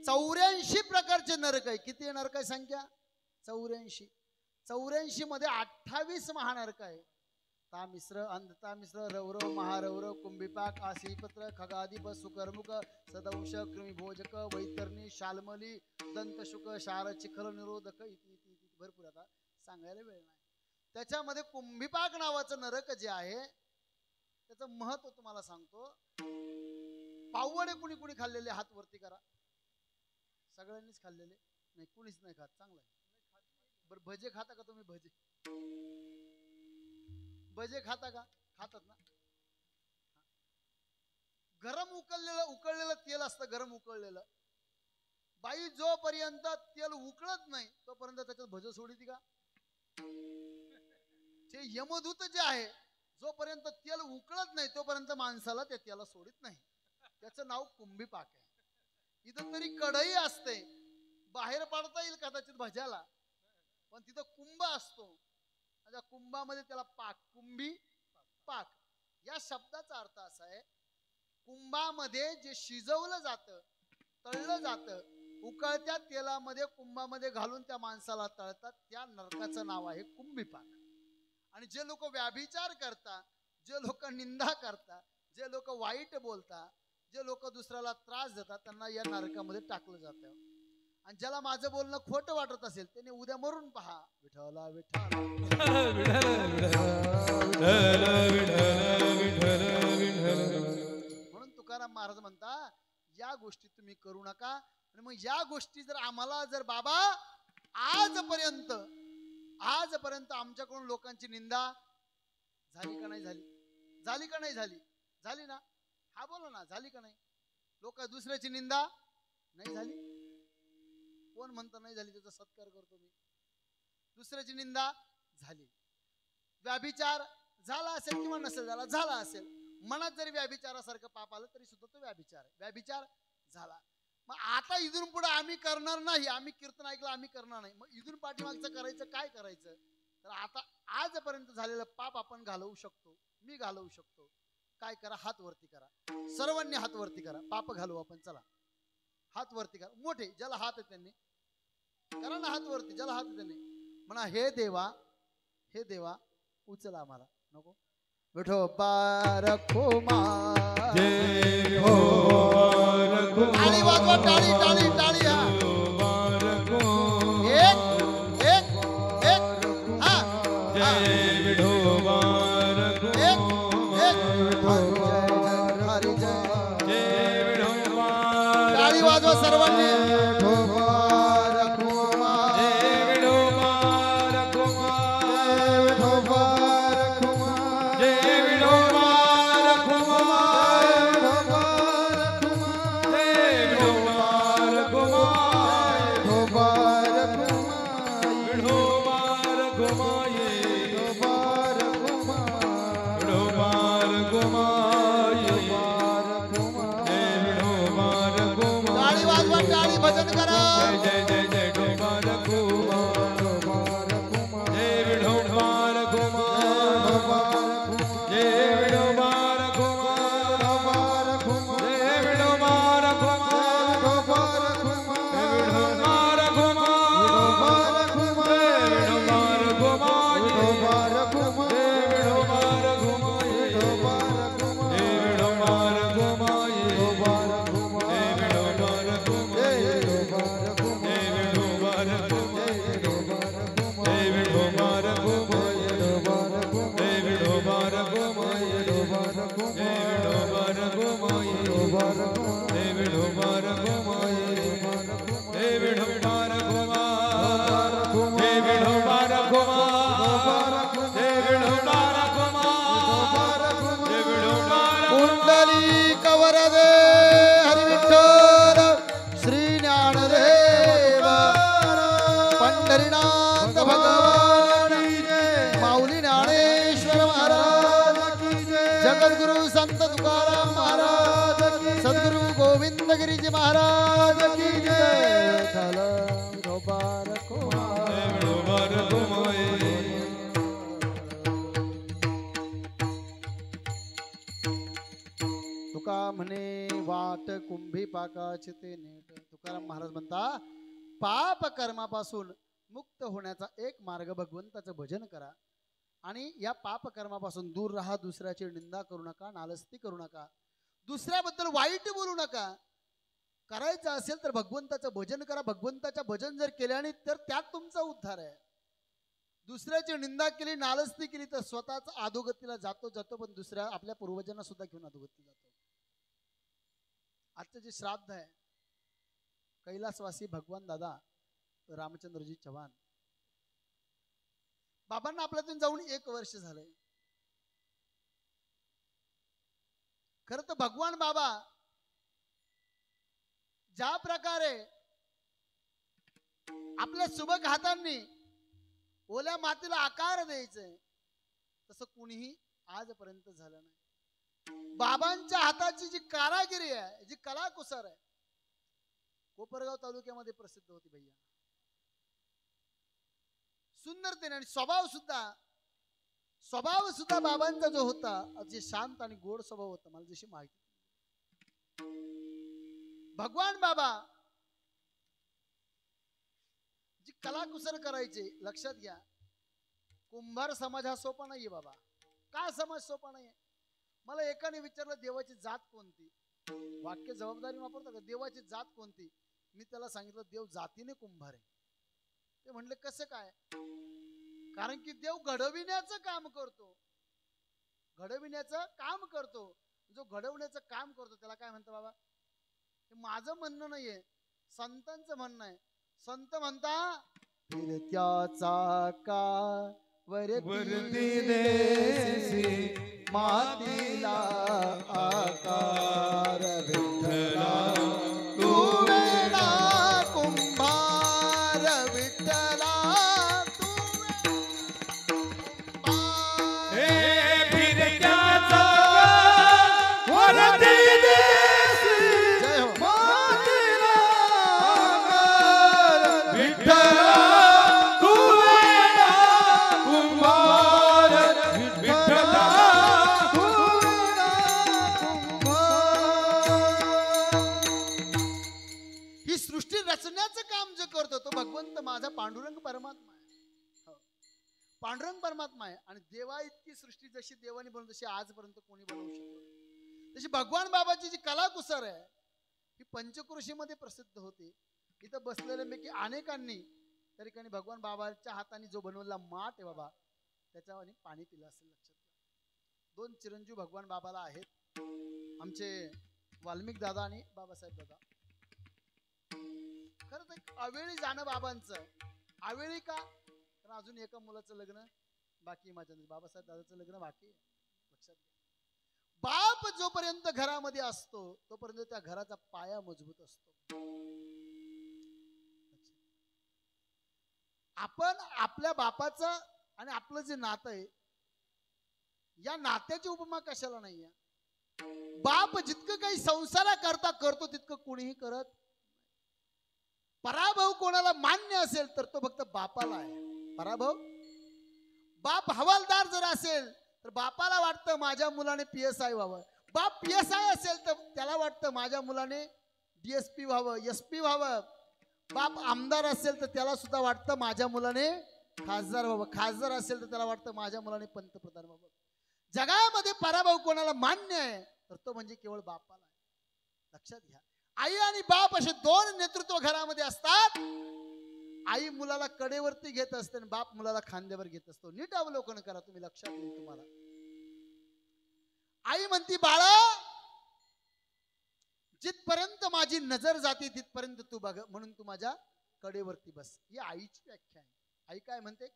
84 प्रकारचे नरक आहे. किती नरक आहे संख्या? 84. 84 मध्ये 28 महानरक आहे. तामिश्र, अंधतामिश्र, रौरव, महारौरव, कुंभीपाक, आशीपत्र, खगादिप, सुकर्मुक, सदंश, कृमिभोजक, वैतरणी, शालमली, दंतशुक, शार, चिखल, निरोधक इति भरपूर. आता सांगायला वेळ नाही. त्याच्यामध्ये कुंभीपाक नावाचं नरक जे आहे त्याचं महत्व तुम्हाला सांगतो. पाववडे कुणी कुणी खाल्लेले हात वरती करा. सगळ्यांनीच खाल्लेले नाही, कुणीच नाही खात. चांगलं आहे. बरं भजे खाता का तुम्ही? भजे भजे खाता का? खातात ना. गरम उकळलेलं तेल असतं, गरम उकळलेलं. बाई जोपर्यंत तेल उकळत नाही तोपर्यंत त्याच्यात भज सोडीती का? ते यमदूत जे आहे, जोपर्यंत तेल उकळत नाही तोपर्यंत माणसाला ते तेला सोडित नाही. त्याचं नाव कुंभी पाक आहे. इथं तरी कढई असते, बाहेर पडता येईल कदाचित भज्याला, पण तिथं कुंभ असतो. त्या कुंभामध्ये त्याला पाक, कुंभी पाक. या शब्दाचा अर्थ असा आहे, कुंभामध्ये जे शिजवलं जातं, तळलं जातं, उकळत्या तेलामध्ये कुंभामध्ये घालून त्या माणसाला तळतात, त्या नरकाचं नाव आहे कुंभी पाक. आणि जे लोक व्याभिचार करतात, जे लोक निंदा करतात, जे लोक वाईट बोलतात, जे लोक दुसऱ्याला त्रास देतात, त्यांना या नरकामध्ये टाकलं जातं. आणि ज्याला माझं बोलणं खोटं वाटत असेल त्याने उद्या मरून पहा. विठ्ठला विठ्ठल. म्हणून तुकाराम महाराज म्हणता, या गोष्टी तुम्ही करू नका. आणि मग या गोष्टी जर आम्हाला जर बाबा आजपर्यंत आमच्याकडून लोकांची निंदा झाली का नाही झाली? झाली का नाही झाली? झाली ना? हा बोला ना, झाली का नाही? लोक दुसऱ्याची निंदा नाही झाली? कोण म्हणतं नाही झाली? त्याचा सत्कार करतो मी. दुसऱ्याची निंदा झाली. व्याभिचार झाला असेल किंवा नसेल झाला, झाला असेल. मनात जरी व्याभिचारासारखं पाप आलं तरी सुद्धा तो व्याभिचार आहे. व्याभिचार झाला. मग आता इथून पुढे आम्ही करणार नाही. आम्ही कीर्तन ऐकलं, आम्ही करणार नाही. मग इथून पाठीमागचं करायचं काय करायचं? तर आता आजपर्यंत झालेलं पाप आपण घालवू शकतो, मी घालवू शकतो. काय करा? हात वरती करा. सर्वांनी हात वरती करा. पाप घालू आपण. चला हात वरती करा. मोठे ज्याला हात आहे त्यांनी करा ना हात वरती. ज्याला हात आहे त्यांनी म्हणा, हे देवा, हे देवा उचला आम्हाला. नको विठोबा रखुमा. टाळी वाजवा, टाळी टाळी टाळी. हा एक एक एक. हा एक एक. हरी जय. टाळी वाजवा सर्वांनी. महाराज की जय. तुका म्हणे वाट कुंभी पाकाचे ते नेट. तुकाराम महाराज म्हणता, पाप कर्मापासून मुक्त होण्याचा एक मार्ग भगवंताचं भजन करा. आणि या पाप कर्मापासून दूर राहा. दुसऱ्याची निंदा करू नका, नालस्ती करू नका, दुसऱ्याबद्दल वाईट बोलू नका. करायचं असेल तर भगवंताचं भजन करा. भगवंताचं भजन जर केल्याने तर त्यात तुमचा उद्धार आहे. दुसऱ्याची निंदा केली, नालस्ती केली तर स्वतःच अधोगतीला जातो पण दुसऱ्या आपल्या पूर्वजांना सुद्धा घेऊन अधोगती जातो. आजचं जे श्राद्ध आहे, कैलासवासी भगवान दादा रामचंद्रजी चव्हाण बाबांना आपल्यातून जाऊन 1 वर्ष झालंय. खर तर भगवान बाबा ज्या प्रकारे आपल्या सुबक हातांनी ओल्या मातीला आकार द्यायचंय तसं कुणीही आजपर्यंत झालं नाही. बाबांच्या हाताची जी कारागिरी आहे, जी कलाकुसर आहे, कोपरगाव तालुक्यामध्ये प्रसिद्ध होती भैया. सुंदरतेने आणि स्वभाव सुद्धा बाबांचा जो होता अतिशय शांत आणि गोड स्वभाव होता. मला जशी माहिती भगवान बाबा जी कलाकुसर करायचे, लक्षात घ्या, कुंभार समाज हा सोपा नाहीये बाबा. का समाज सोपा नाहीये? मला एकाने विचारलं देवाची जात कोणती, वाक्य जबाबदारी वापरतो का, देवाची जात कोणती? मी त्याला सांगितलं देव जातीने कुंभार आहे. ते म्हणले कसं काय? कारण की देव घडविण्याचं काम करतो. जो घडवण्याचं काम करतो त्याला काय म्हणतं बाबा? हे माझं म्हणणं नाहीये, संतांचं म्हणणं आहे. संत म्हणता फिरत्याचा का वरती देसी मातीला आकार विठ्ठला तू वेडा कुंभार विठ्ठला तू फिरत्याचा वरती देसी जय हो मातीला आकार विठ्ठला तू वेडा कुंभार विठ्ठला तू वेडा कुंभार. ही सृष्टी रचण्याचं काम जे करतो तो भगवंत माझा पांडुरंग परमात्मा आहे. हो. पांडुरंग परमात्मा आहे. आणि देवा इतकी सृष्टी जशी देवाने बनवली तशी आजपर्यंत कोणी बनवू शकतो. तशी भगवान बाबाची जी कलाकुसर आहे ही पंचक्रोशीमध्ये प्रसिद्ध होती. इथं बसलेल्यापैकी अनेकांनी त्या ठिकाणी भगवान बाबाच्या हाताने जो बनवलेला माठ आहे बाबा त्याच्यावर पाणी पिलं असेल. लक्षात घ्या. 2 चिरंजीव भगवान बाबाला आहेत, आमचे वाल्मिक दादा आणि बाबासाहेब दादा. खरं तर अवेळी जाणं बाबांचं. अवेळी का? कारण अजून एका मुलाचं लग्न बाकी, माझ्या बाबासाहेब दादाचं लग्न बाकी आहे. लक्षात घ्या. बाप जोपर्यंत घरामध्ये असतो तोपर्यंत त्या घराचा पाया मजबूत असतो. आपण आपल्या बापाचं आणि आपलं जे नातं आहे या नात्याची उपमा कशाला नाहीये. बाप जितकं काही संसाराकरता करतो तितकं कोणीही करत. पराभव कोणाला मान्य असेल तर तो फक्त बापाला आहे. पराभव. बाप हवालदार जर असेल तर बापाला वाटतं माझ्या मुलाने PSI व्हावं. बाप PSI असेल तर त्याला वाटतं माझ्या मुलाने DSP व्हावं, SP व्हावं. बाप आमदार असेल तर त्याला सुद्धा वाटतं माझ्या मुलाने खासदार व्हावं. खासदार असेल तर त्याला वाटतं माझ्या मुलाने पंतप्रधान व्हावं. जगामध्ये पराभव कोणाला मान्य आहे तर तो म्हणजे केवळ बापाला आहे. लक्षात घ्या. आई आणि बाप असे 2 नेतृत्व घरामध्ये असतात. आई मुलाला कडेवरती घेत असते आणि बाप मुलाला खांद्यावर घेत असतो. नीट अवलोकन करा, तुम्ही लक्षात येईल तुम्हाला. आई म्हणती बाळा जिथपर्यंत माझी नजर जाते तिथपर्यंत तू बघ, म्हणून तू माझ्या कडेवरती बस. ही आईची व्याख्या आहे. आई काय म्हणते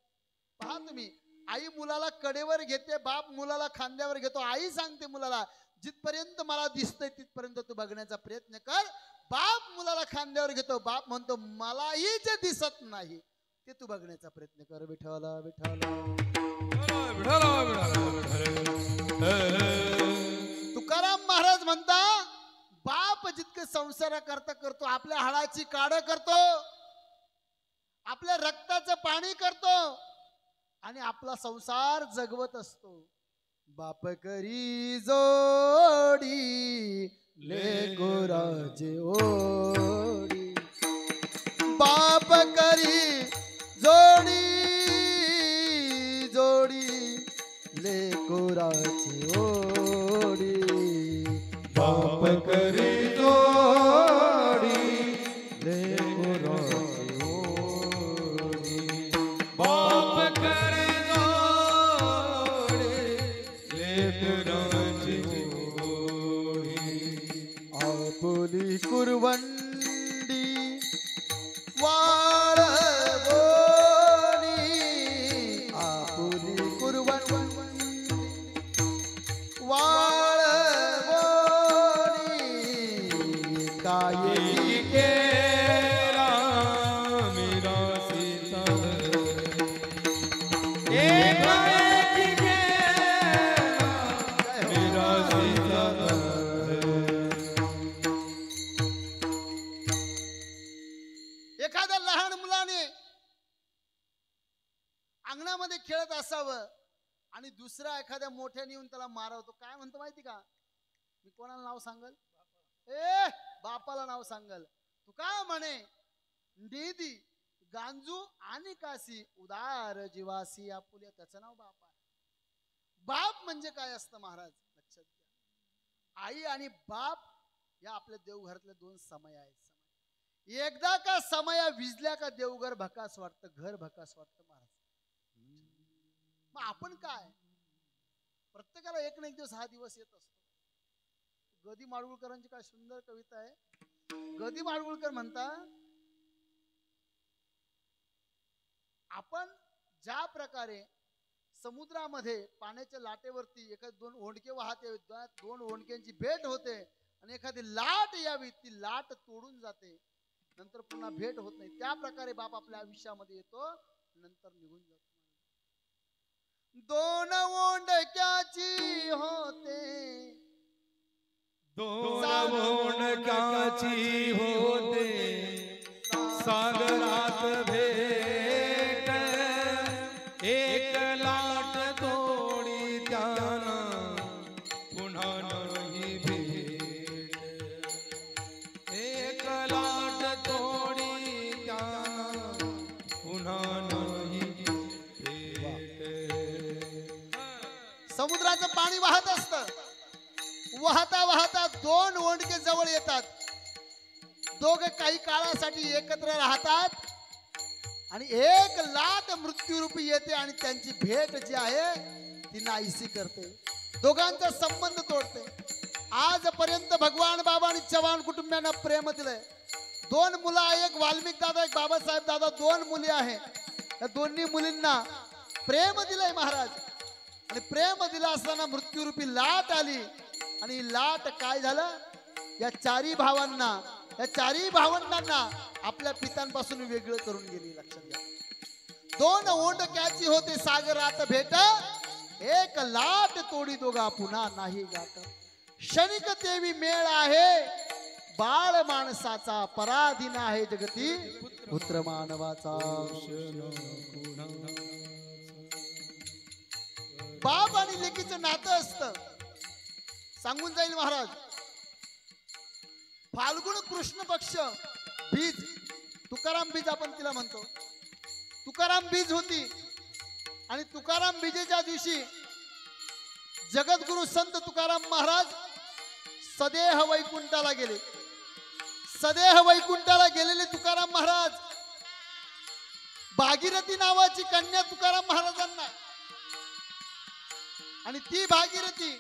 पहा तुम्ही. आई मुलाला कडेवर घेते, बाप मुलाला खांद्यावर घेतो. आई सांगते मुलाला जिथपर्यंत मला दिसतंय तिथपर्यंत तू बघण्याचा प्रयत्न कर. बाप मुलाला खांद्यावर घेतो. बाप म्हणतो मलाही जे दिसत नाही ते तू बघण्याचा प्रयत्न कर. विठ्ठला विठ्ठला. तुकाराम महाराज म्हणता बाप जितकं संसाराकरता करतो, आपल्या हाडाची काढ करतो, आपल्या रक्ताचं पाणी करतो आणि आपला संसार जगवत असतो. बाप करी जोडी लेकराची ओढी. बाप करी जोडी जोडी लेकराची ओढी. बाप करी जोडी लेकराची ओढी. बाप कर कुरवंडी वाळवोनी आपुली कुरवंडी वाळवोनी काय केला मेरा सीता एकाएकी केला मेरा सीता एखाद्या लहान मुलाने अंगणामध्ये खेळत असावं आणि दुसरा एखाद्या मोठ्याने येऊन त्याला मारवतो, काय म्हणतो माहिती का? मी कोणाला नाव सांगल? ए बापाला नाव सांगल. तू काय म्हणे? दीदी गांजू आणि काशी उदार जीवासी आपुल्या, त्याचं नाव बाप आहे. बाप म्हणजे काय असतं महाराज? लक्षात घ्या, आई आणि बाप या आपल्या देवघरातले दोन समय आहेत. एकदा का समया विजल्या का देवघर भकास वाटतं, घर भकास वाटतं महाराज. मग आपण काय, प्रत्येकाला एक ना एक दिवस हा दिवस येत असतो. गदी माडगुळकरांची काय सुंदर कविता आहे. गदी माडगुळकर म्हणता, आपण ज्या प्रकारे समुद्रामध्ये पाण्याच्या लाटेवरती एखाद दोन ओंडके वाहते, दोन ओंडक्यांची भेट होते आणि एखादी लाट यावी, ती लाट तोडून जाते, नंतर पुन्हा भेट होत नाही. त्या प्रकारे बाप आपल्या आयुष्यामध्ये येतो, नंतर निघून जातो. दोन ओंडक्याची होते, दोन ओंडक्याची होते सागरात भेट, एक लाट तोडी त्याना पुन्हा नाही भेट, एक लाट तोडी त्याना पुन्हा नाही भेट. समुद्राचं पाणी वाहत असतं, वाहता वाहता दोन ओंडके जवळ येतात. दोघे काही काळासाठी एकत्र राहतात आणि एक लाट मृत्यूरूपी येते आणि त्यांची भेट जी आहे ती नाहीसी करते, दोघांचा संबंध तोडते. आजपर्यंत भगवान बाबांनी चव्हाण कुटुंबियांना प्रेम दिलंय. दोन मुलं आहे, एक वाल्मिक दादा, एक बाबासाहेब दादा, दोन मुली आहे. या दोन्ही मुलींना प्रेम दिलंय महाराज. आणि प्रेम दिला असताना मृत्यूरूपी लाट आली आणि लाट काय झालं, या चारी भावंडांना आपल्या पितांपासून वेगळं करून गेली. लक्षात घ्या, दोन ओंडक्याची होते सागरात भेट, एक लाट तोडी दोघा पुन्हा नाही गात. क्षणिक देवी मेळ आहे बाळ माणसाचा, पराधीन आहे जगती पुत्र मानवाचा. बाप आणि लेकीचं नातं असतं. सांगून जाईल महाराज, फाल्गुन कृष्ण पक्ष बीज, तुकाराम बीज आपण तिला म्हणतो. तुकाराम बीज होती आणि तुकाराम बीजेच्या दिवशी जगद्गुरु संत तुकाराम महाराज सदेह वैकुंठाला गेले. सदेह वैकुंठाला गेलेले तुकाराम महाराज, भागीरथी नावाची कन्या तुकाराम महाराजांना, आणि ती भागीरथी,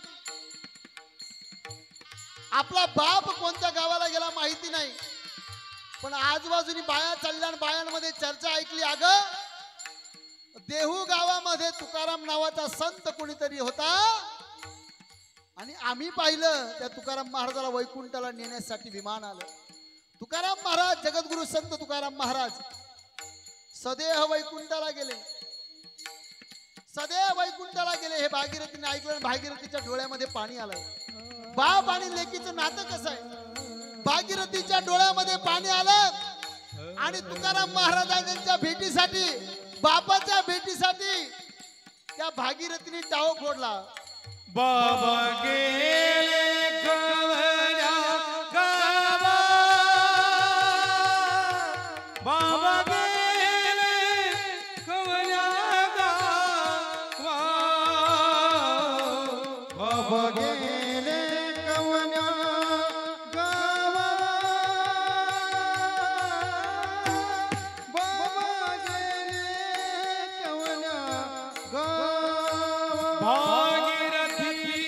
आपला बाप कोणत्या गावाला गेला माहिती नाही, पण आजूबाजूनी बाया चालल्या आणि बायांमध्ये चर्चा ऐकली, अगं देहू गावामध्ये तुकाराम नावाचा संत कोणीतरी होता आणि आम्ही पाहिलं त्या तुकाराम महाराजाला वैकुंठाला नेण्यासाठी विमान आलं. तुकाराम महाराज, जगद्गुरु संत तुकाराम महाराज सदेह वैकुंठाला गेले. सदैव वैकुंठाला गेले. हे भागीरथीने ऐकलं, भागीरथीच्या डोळ्यामध्ये पाणी आलं. बाप आणि लेकीचं नातं कसं आहे? भागीरथीच्या डोळ्यामध्ये पाणी आलं आणि तुकाराम महाराजांच्या भेटीसाठी, बापाच्या भेटीसाठी त्या भागीरथीने टाव फोडला. बाबा गेले गवल्या गावा, बाबा गेले गवल्या गावा, बाबा गेले कवन्या गावा, बाबा गेले कवन्या गावा. भागीरथी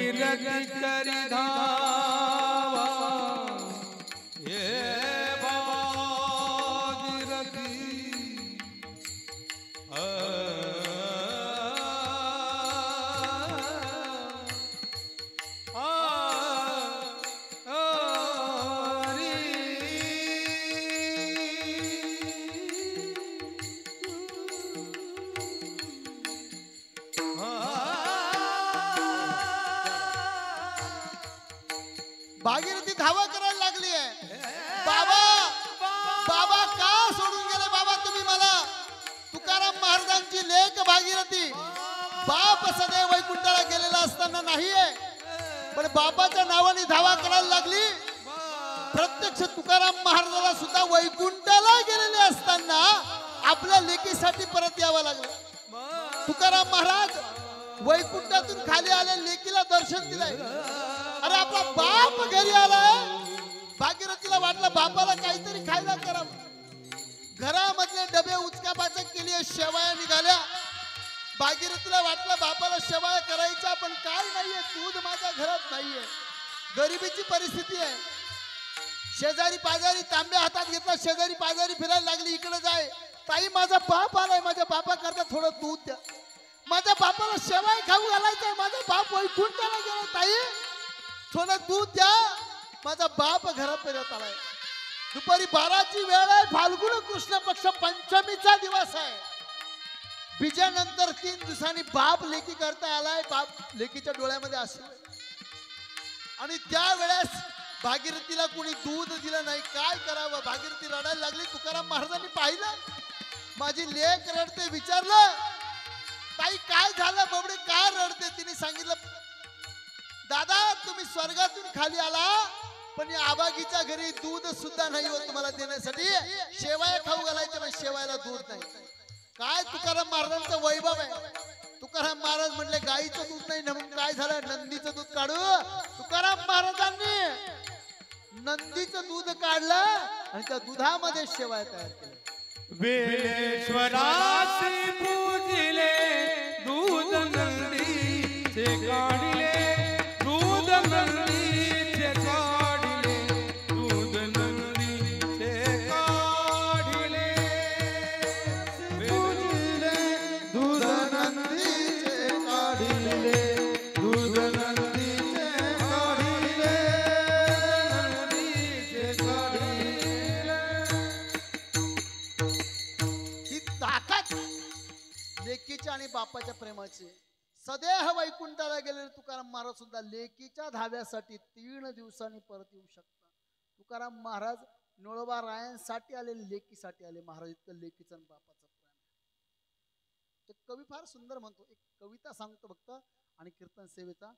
भागीरथी करी धावा हे भागीरथी भागीरथी धावा करायला लागली आहे. बाबा बाबा का सोडून गेले बाबा तुम्ही मला? तुकाराम महाराजांची लेक भागीरथी बाप सदैव वैकुंठाला गेलेला असताना नाहीये, पण बापाच्या नावाने धावा करायला लागली. प्रत्यक्ष तुकाराम महाराजाला सुद्धा वैकुंठाला गेलेले असताना आपल्या लेकीसाठी परत यावं लागलं. तुकाराम महाराज वैकुंठातून खाली आले, लेकीला दर्शन दिलंय. अरे आपला बाप घरी आलाय. भागीरथीला वाटलं बापाला काहीतरी खायला करावं. घरामधले डबे उचकापाचक केली, शेवाया निघाल्या. भागीरथीला वाटलं बापाला शेवाया करायच्या, पण काय नाहीये, दूध माझ्या घरात नाहीये. गरिबीची परिस्थिती आहे. शेजारी पाजारी तांब्या हातात घेतला, शेजारी पाजारी फिरायला लागली, इकडे जाय. ताई माझा बाप आलाय, माझ्या बापा करता थोडं दूध द्या. माझ्या बापाला शेवाय खाऊ घालायचंय, माझा बाप वैकुंठाला गेला. ताई थोडं दूध द्या, माझा बाप घरापर्यंत आलाय. दुपारी 12ची वेळ आहे. फाल्गुन कृष्ण पक्ष पंचमीचा दिवस आहे. बीजानंतर 3 दिवसांनी बाप लेकी करता आलाय. बाप लेकीच्या डोळ्यामध्ये असले आणि त्यावेळेस भागीरथीला कोणी दूध दिलं नाही. काय करावं? भागीरथी रडायला लागली. तुकाराम महाराजांनी पाहिलं माझी लेक रडते. विचारलं ताई काय झालं बबडे, काय रडते? तिने सांगितलं दादा तुम्ही स्वर्गातून खाली आला, पण या आबागीच्या घरी दूध सुद्धा नाही होत तुम्हाला देण्यासाठी. शेवाया खाऊ घालायचे, पण शेवायला दूध नाही. काय तुकाराम महाराजांचं वैभव आहे. तुकाराम महाराज म्हटले गाईचं दूध नाही ना, मग काय झालं? नंदीचं दूध काढू. तुकाराम महाराजांनी नंदीचं दूध काढलं आणि त्या दुधामध्ये शेवाय तयार केल्या. वेलेश्वरासी पूजिले दूध नंदीचे काढिले, दूध नंदीचे काढिले, दूध नंदीचे काढिले. पूजिले दूध नंदीचे काढिले, दूध नंदीचे काढिले, नंदीचे काढिले. ही ताकद लेकीच्या आणि बापाच्या प्रेमाची. सदैव वैकुंठाला गेलेले तुकाराम महाराज सुद्धा लेकीच्या धाव्यासाठी 3 दिवसांनी परत येऊ शकतात. तुकाराम महाराज नोळोबा रायांसाठी आले, लेकीसाठी आले. महाराज इतकं लेकीचं आणि बापाचं प्रेम. ते कवी फार सुंदर म्हणतो. एक कविता सांगतो फक्त आणि कीर्तन सेवेचा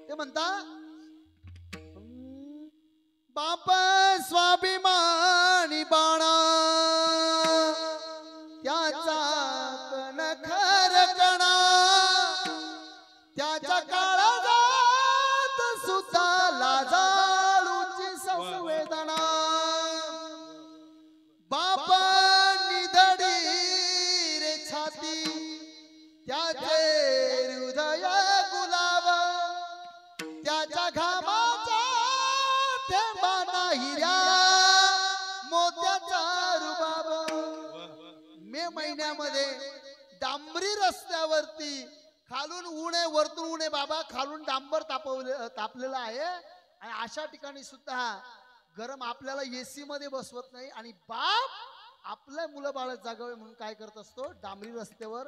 ते म्हणता बाप स्वाभिमानी बाणा त्याचा कणखर कणा, त्याच्या काळजात सुद्धा लाजाळूची संवेदना. बाप निधडी रे छाती त्याचे हृदय गुलाब, त्याच्या घामाचा थेंबाना हिऱ्या मोत्याचा रुबाब. मे महिन्यामध्ये डांबरी रस्त्यावरती खालून ऊन आहे वरतून ऊन आहे बाबा, खालून डांबर तापलेला आहे आणि अशा ठिकाणी सुद्धा गरम आपल्याला एसी मध्ये बसवत नाही आणि बाप आपल्या मुलं बाळ जागावे म्हणून काय करत असतो, डांबरी रस्त्यावर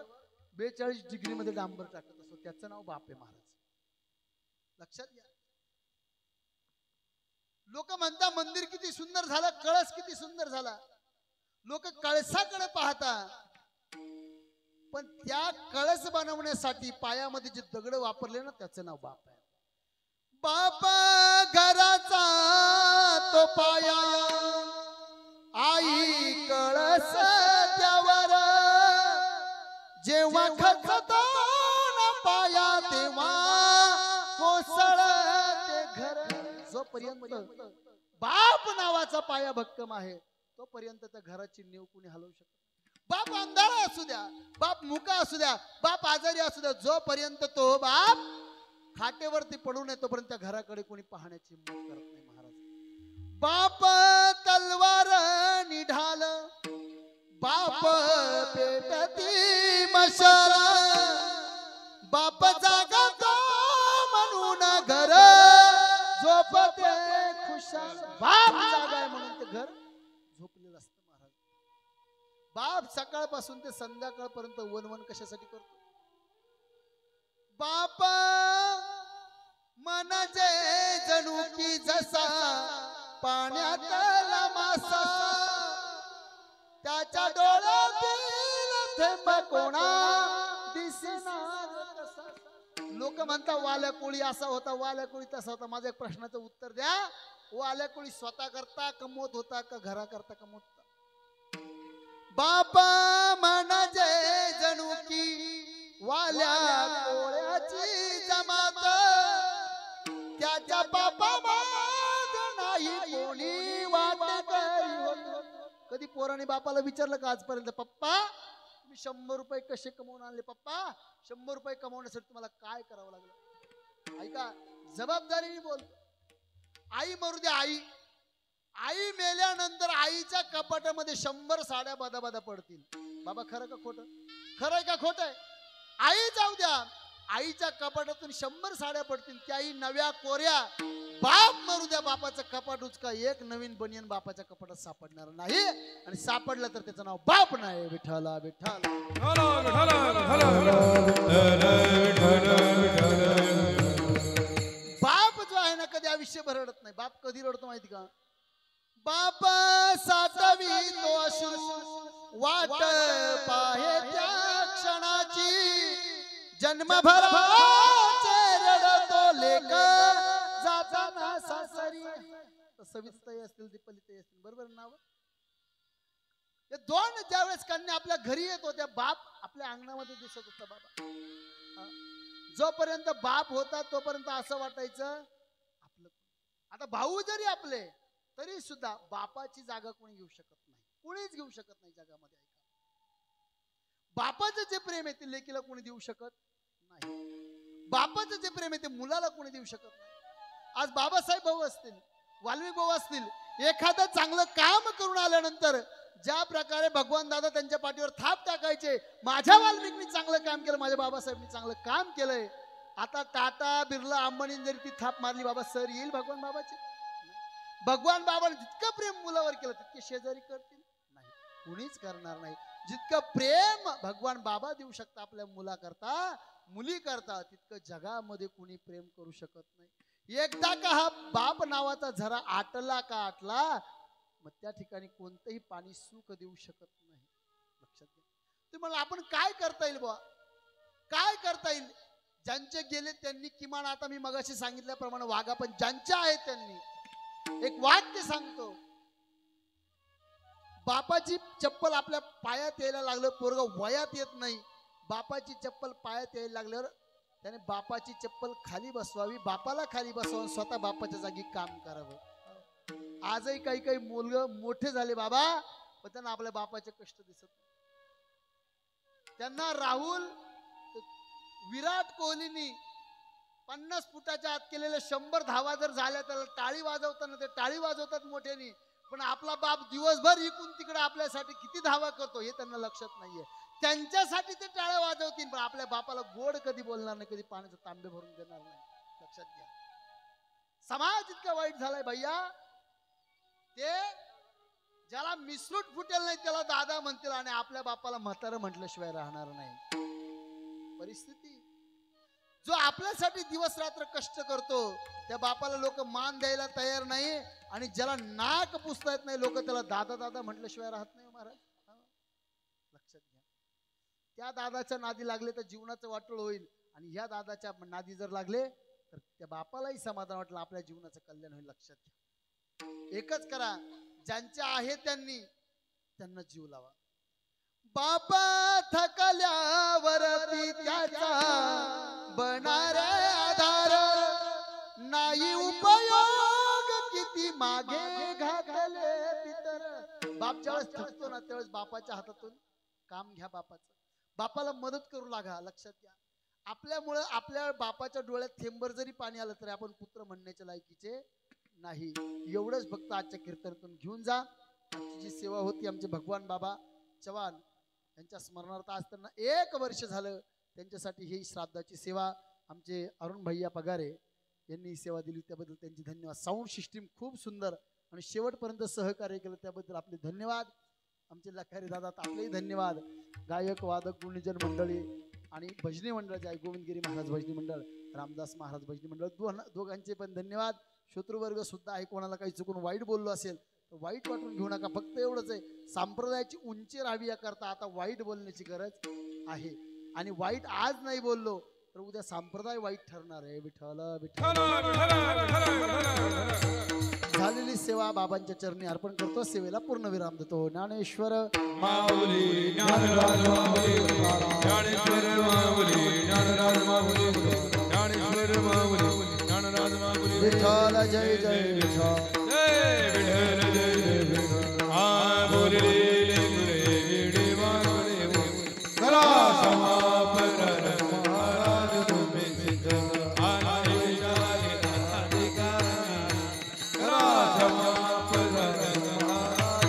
42 डिग्री मध्ये डांबर टाकत असतो. त्याचं नाव बाप आहे महाराज. लक्षात घ्या. लोक म्हणता मंदिर किती सुंदर झालं, कळस किती सुंदर झाला. लोक कळसाकडे पाहता, पण त्या कळस बनवण्यासाठी पायामध्ये जे दगड वापरले ना त्याचं नाव बाप आहे. बाप घराचा तो पाया, आई कळस त्यावर, जेव्हा खचतो ना पाया तेव्हा कोसळते घर. जोपर्यंत बाप नावाचा पाया भक्कम आहे तोपर्यंत त्या घराची नीव कुणी हलवू शकत. बाप अंधारा असू द्या, बाप मुका असू द्या, बाप आजारी असू द्या, जोपर्यंत तो बाप खाटेवरती पडून येतो तोपर्यंत त्या घराकडे कोणी पाहण्याची हिंमत करत नाही महाराज. बाप तलवार निढाल, बाप पेटती मशाल, बाप जागा तो म्हणून घर झोपते खुशाल. बाप जागा आहे म्हणून ते घर झोपलेलं असतं महाराज. बाप सकाळपासून ते संध्याकाळपर्यंत वनवन कशासाठी करतो? बाप म्हणजे जणू की जसा पाण्यातला मासा, त्याच्या डोळ्यातील थेंब कोणा दिसणार कसा. लोक म्हणतात वाल्या कोळी असा होता, वाल्या कोळी तसा होता. माझ्या एक प्रश्नाचं उत्तर द्या. वाल्या कोळी स्वतः करता कमवत होता का घरा करता कमवत होता? बाप म्हणजे जणू की वाल्या कोळ्याची जमात, त्याच्या बापा नाही कोणी वाटेकरी होत. कधी पोराने बापाला विचारलं का आजपर्यंत, पप्पा तुम्ही 100 रुपये कसे कमवून आणले? पप्पा 100 रुपये कमवण्यासाठी तुम्हाला काय करावं लागलं? ऐका, जबाबदारीने बोलतो. आई मरू द्या, आई मेल्यानंतर आईच्या कपाटामध्ये 100 साड्या बदाबदा पडतील. बाबा खरं का खोटं? खरंय का खोट आहे? आई जाऊ द्या, आईच्या कपाटातून 100 साड्या पडतील, त्याही नव्या कोऱ्या. बाप मरू द्या, बापाचं कपाट उचका, एक नवीन बनियन बापाच्या कपाटात सापडणार नाही. आणि सापडलं तर त्याचं नाव बाप नाही. विठ्ठला विठ्ठल. बाप जो आहे ना कधी आयुष्यभर रडत नाही. बाप कधी रडतो माहिती का? बाप सातवी तो अश्रू वाट पाहे त्या क्षणाची, जन्मभराचे रडतो लेक जाताना सासरी. सविताई असतील, दीपलिताई असतील, बरोबर नाव. हे दोन ज्यावेळेस कन्या आपल्या घरी येत होत्या, बाप आपल्या अंगणामध्ये दिसत होता. बाबा जोपर्यंत बाप होता तोपर्यंत असं वाटायचं आपलं. आता भाऊ जरी आपले तरी सुद्धा बापाची जागा कोणी घेऊ शकत नाही, कोणीच घेऊ शकत नाही जगामध्ये. बापाचं जे प्रेम आहे ते लेकीला कोणी देऊ शकत नाही. बापाचं जे प्रेम आहे ते मुलाला कोणी देऊ शकत नाही. आज बाबासाहेब भाऊ असतील, वाल्मिक भाऊ असतील, एखादं चांगलं काम करून आल्यानंतर ज्या प्रकारे भगवान दादा त्यांच्या पाठीवर थाप टाकायचे, माझ्या वाल्मिकनी चांगलं काम केलं, माझ्या बाबासाहेबनी चांगलं काम केलंय. आता टाटा बिर्ला अंबानी जरी ती थाप मारली, बाबा सर येईल भगवान बाबाचे? भगवान बाबाने जितकं प्रेम मुलावर केलं तितके शेजारी करतील नाही, कुणीच करणार नाही. जितकं प्रेम भगवान बाबा देऊ शकता आपल्या मुलाकरता, मुली करता, तितकं जगामध्ये कुणी प्रेम करू शकत नाही. एकदा का हा बाप नावाचा झरा आटला का आटला, मग त्या ठिकाणी कोणतंही पाणी सुख देऊ शकत नाही. लक्षात घ्या. तुम्हाला आपण काय करता येईल बुवा, काय करता येईल? ज्यांचे गेले त्यांनी किमान, आता मी मगाशी सांगितल्याप्रमाणे वागा, पण ज्यांच्या आहेत त्यांनी एक वाक्य सांगतो. बापाची चप्पल आपल्या पायात यायला लागलं, पोरग वयात येत नाही, बापाची चप्पल पायात यायला लागल्यावर त्याने बापाची चप्पल खाली बसवावी, बापाला खाली बसवून स्वतः बापाच्या जागी काम करावं. आजही काही काही मुलं मोठे झाले बाबा, पण त्यांना आपल्या बापाचे कष्ट दिसत नाही. त्यांना राहुल, विराट कोहलीनी 50 फुटाच्या आत केलेल्या 100 धावा जर झाल्या त्याला टाळी वाजवताना ते टाळी वाजवतात मोठ्यानी, पण आपला बाप दिवसभर इकडून तिकडे आपल्यासाठी किती धावा करतो हे त्यांना लक्षात नाहीये. त्यांच्यासाठी ते टाळ्या वाजवतील, पण आपल्या बापाला गोड कधी बोलणार नाही, कधी पाण्याचे तांबे भरून देणार नाही. लक्षात घ्या. समाज इतका वाईट झालाय भैया, ते ज्याला मिसरूट फुटेल नाही त्याला दादा म्हणतील, आणि आपल्या बापाला म्हातारं म्हटल्याशिवाय राहणार नाही परिस्थिती. जो आपल्यासाठी दिवस रात्र कष्ट करतो त्या बापाला लोक मान द्यायला तयार नाही, आणि ज्याला नाक पुसता येत नाही लोक त्याला दादा दादा म्हटल्याशिवाय राहत नाही महाराज. लक्षात घ्या. त्या दादाच्या नादी लागले तर जीवनाचं वाटोळ होईल, आणि ह्या दादाच्या नादी जर लागले तर त्या बापालाही समाधान वाटलं, आपल्या जीवनाचं कल्याण होईल. लक्षात घ्या. एकच करा, ज्यांचे आहे त्यांना जीव लावा. बापा थकल्यावरती त्याचा बनारे आधार, नाही उपयोग किती मागे घातले पितर. बाप ज्यावेळेस थकतो ना त्यावेळेस बापाच्या हातातून काम घ्या बापाचं, बापाला मदत करू लागा. लक्षात घ्या, आपल्यामुळं आपल्या बापाच्या डोळ्यात थेंबर जरी पाणी आलं तरी आपण पुत्र म्हणण्याच्या लायकीचे नाही. एवढंच फक्त आजच्या कीर्तनातून घेऊन जा. आजची जी सेवा होती आमचे भगवान बाबा चव्हाण यांच्या स्मरणार्थ आज त्यांना 1 वर्ष झालं, त्यांच्यासाठी ही श्राद्धाची सेवा आमचे अरुण भैया पगारे यांनी ही सेवा दिली, त्याबद्दल त्यांचे धन्यवाद. साऊंड सिस्टीम खूप सुंदर आणि शेवटपर्यंत सहकार्य केलं त्याबद्दल आपले धन्यवाद. आमचे लखारी दादा आपलेही धन्यवाद. गायक वादक गुणीजन मंडळी आणि भजनी मंडळ जे आहे, गोविंदगिरी महाराज भजनी मंडळ, रामदास महाराज भजनी मंडळ, दोघांचे पण धन्यवाद. श्रोतृवर्ग सुद्धा आहे, कोणाला काही चुकून वाईट बोललो असेल तर वाईट वाटून घेऊ नका. फक्त एवढंच आहे, संप्रदायाची उंची राहावी याकरता आता वाईट बोलण्याची गरज आहे. आणि वाईट आज नाही बोललो तर उद्या संप्रदाय वाईट ठरणार आहे. विठ्ठल विठ्ठल. झालेली सेवा बाबांच्या चरणी अर्पण करतो. सेवेला पूर्ण विराम देतो. ज्ञानेश्वर माऊली ज्ञानराज माऊली ज्ञानेश्वर माऊली ज्ञानराज माऊली ज्ञानेश्वर माऊली ज्ञानराज माऊली. विठ्ठल जय जय विठ्ठल. जय विठ्ठल जय जय विठ्ठल. आ बोलले गुरे माऊली करा समापन महाराज तुम्ही सिद्ध आले जाले अधिकार करा समापन महाराज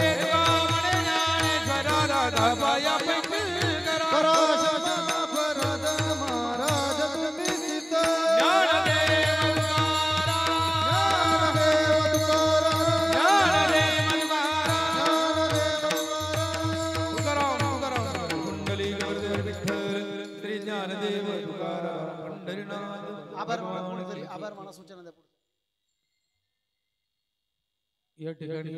एक बामणे ज्ञानेश्वरा राधा बाया पैकी करा समापराध महाराज तुम्ही सिद्ध. ज्ञानदेव तुकाराम कुंडली गुरुदेव विठ्ठल श्री ज्ञानदेव तुकाराम पंढरीनाथ. आभार माना सूचना द्या. या ठिकाणी